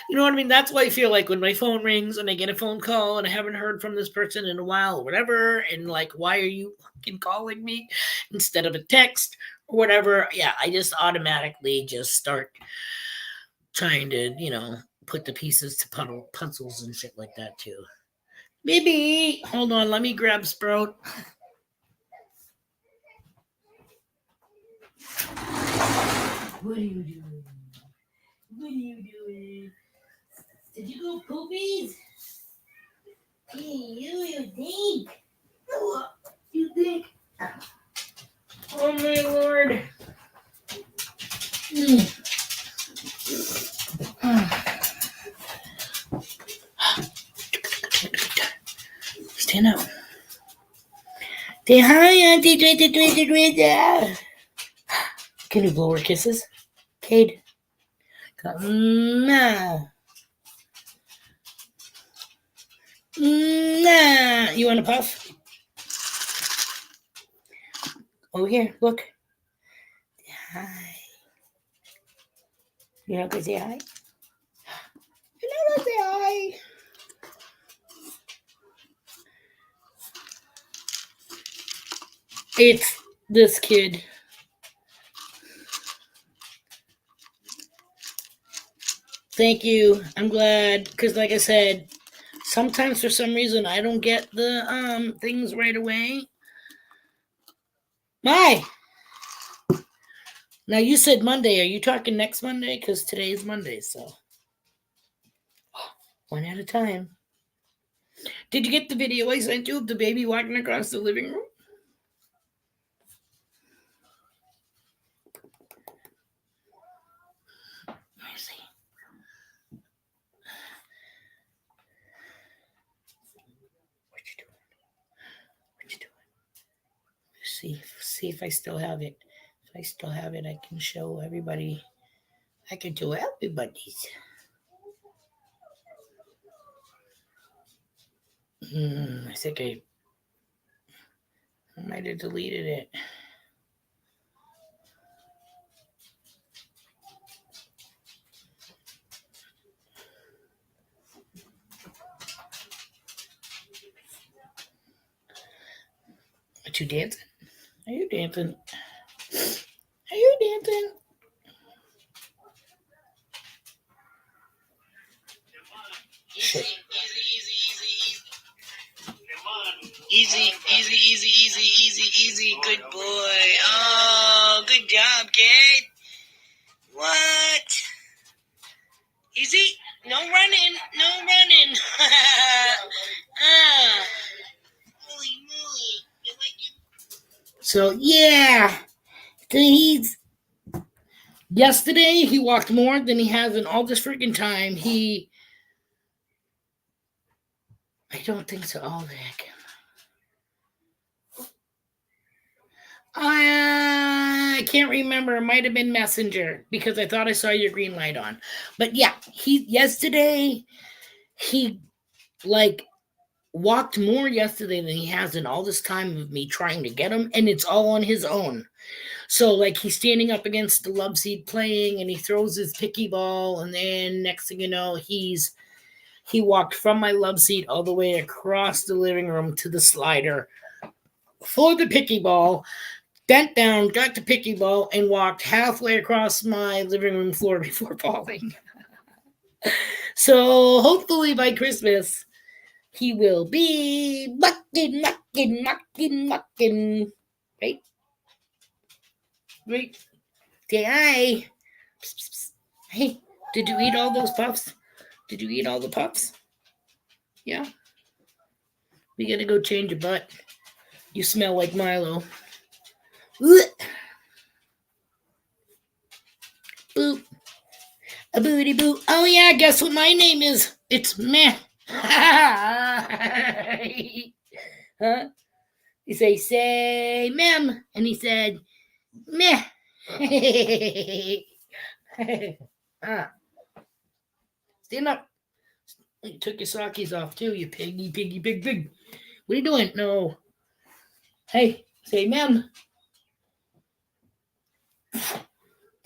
you know what I mean? That's what I feel like when my phone rings and I get a phone call and I haven't heard from this person in a while or whatever. And like, why are you fucking calling me instead of a text or whatever? Yeah, I just automatically just start trying to, put the pieces to puzzles and shit like that too. Baby, hold on, let me grab Sprout. What are you doing? What are you doing? Did you go poopies? Hey, you think? What you think? Oh my lord. Stand up. Say hi, Auntie Twitter. Can you blow her kisses? Cade. Nah. Nah. You want a puff? Over here, look. Hi. You're not gonna say hi? You're not gonna say hi. It's this kid. Thank you. I'm glad because, like I said, sometimes for some reason I don't get the things right away. My. Now you said Monday. Are you talking next Monday? Because today is Monday, so one at a time. Did you get the video I sent you of the baby walking across the living room? Let me see. What you doing? What you doing? See if I still have it. If I still have it, I can show everybody. I can do everybody's. I think I might have deleted it. Are you dancing? Are you dancing? Are you dancing? Shit. Easy. Good boy. Oh, good job, kid. What? Easy. No running. Ah. Holy moly. You like it? So, yeah. Yesterday, he walked more than he has in all this freaking time. I don't think so. Oh, the heck. I can't remember. It might have been Messenger because I thought I saw your green light on. But yeah, yesterday he like walked more yesterday than he has in all this time of me trying to get him, and it's all on his own. So like he's standing up against the love seat playing, and he throws his picky ball, and then next thing you know, he walked from my love seat all the way across the living room to the slider for the picky ball, bent down, got the picky ball, and walked halfway across my living room floor before falling. So hopefully by Christmas, he will be mucking. Right? Right? Say hi. Psst, psst, psst. Hey, did you eat all those puffs? Did you eat all the puffs? Yeah? We gotta go change your butt. You smell like Milo. Boop. A booty boo. Oh yeah, guess what my name is? It's Meh. Huh? You say mem, and he said meh. Stand up. You took your sockies off too, you piggy, pig. What are you doing? No. Hey, say mem.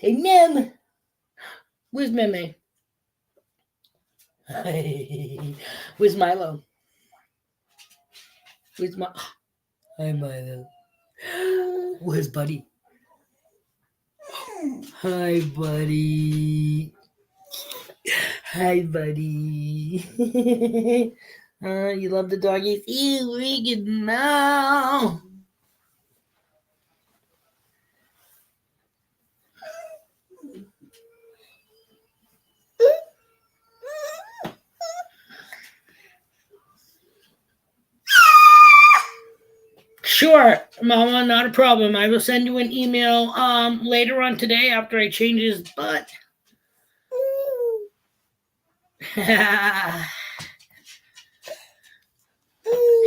Say mem. Where's Meme? Where's Milo? Where's my? Hi, Milo. Where's Buddy? Hi, Buddy. Hi, Buddy. You love the doggies? Ew, Regan, no. Sure, Mama, not a problem. I will send you an email later on today after I change his butt.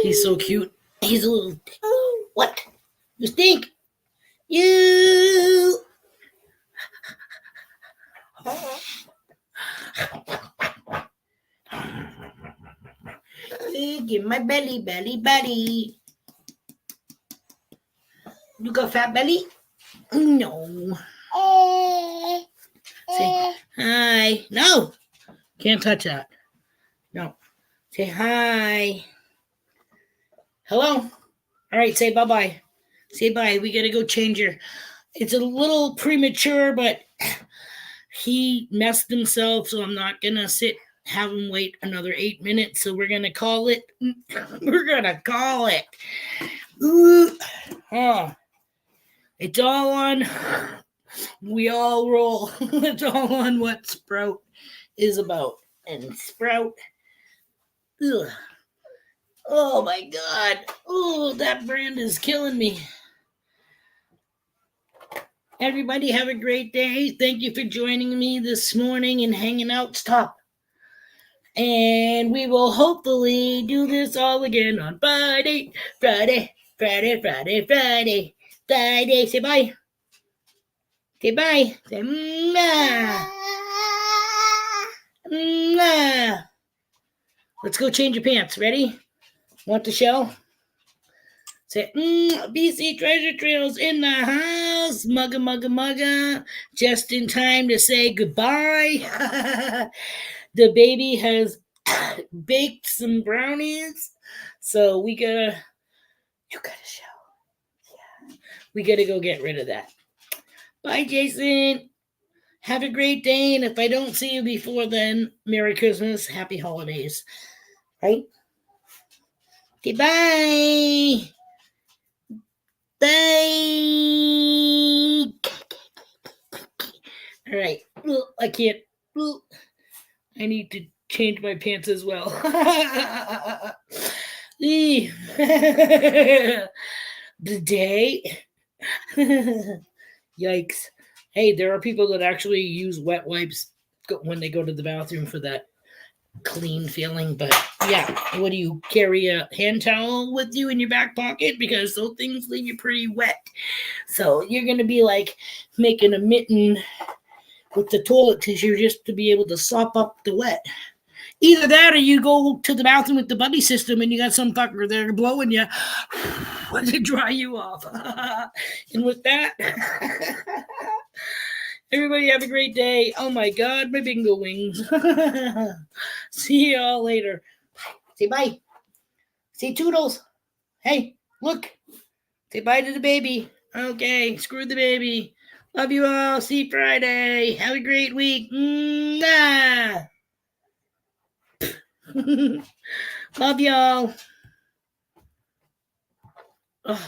He's so cute. He's a little. What? You stink. You. Give my belly. You got fat belly? No. Say hi. No. Can't touch that. No. Say hi. Hello. All right. Say bye-bye. Say bye. We got to go change your. It's a little premature, but he messed himself, so I'm not going to have him wait another 8 minutes. So we're going to call it. We're going to call it. It's all on. We all roll. It's all on what Sprout is about. And Sprout. Ugh. Oh my God. Oh, that brand is killing me. Everybody have a great day. Thank you for joining me this morning and hanging out. Stop. And we will hopefully do this all again on Friday. Say bye. Say bye. Say mwah. Mwah. Let's go change your pants. Ready? Want to show? Say, BC Treasure Trails in the house. Mugga. Just in time to say goodbye. The baby has baked some brownies. So you gotta show. Yeah. We gotta go get rid of that. Bye, Jason. Have a great day. And if I don't see you before then, Merry Christmas. Happy holidays. Right? Goodbye. Bye. All right. I can't. I need to change my pants as well. The day. Yikes. Hey, there are people that actually use wet wipes when they go to the bathroom for that. clean feeling. But yeah, what do you carry a hand towel with you in your back pocket? Because those things leave you pretty wet. So you're going to be like making a mitten with the toilet tissue just to be able to sop up the wet. Either that or you go to the bathroom with the buddy system and you got some fucker there blowing you to dry you off. And with that, everybody have a great day. Oh my God, my bingo wings. See y'all later. Say bye. Say toodles. Hey, look. Say bye to the baby. Okay, screw the baby. Love you all. See you Friday. Have a great week. Love y'all. Oh.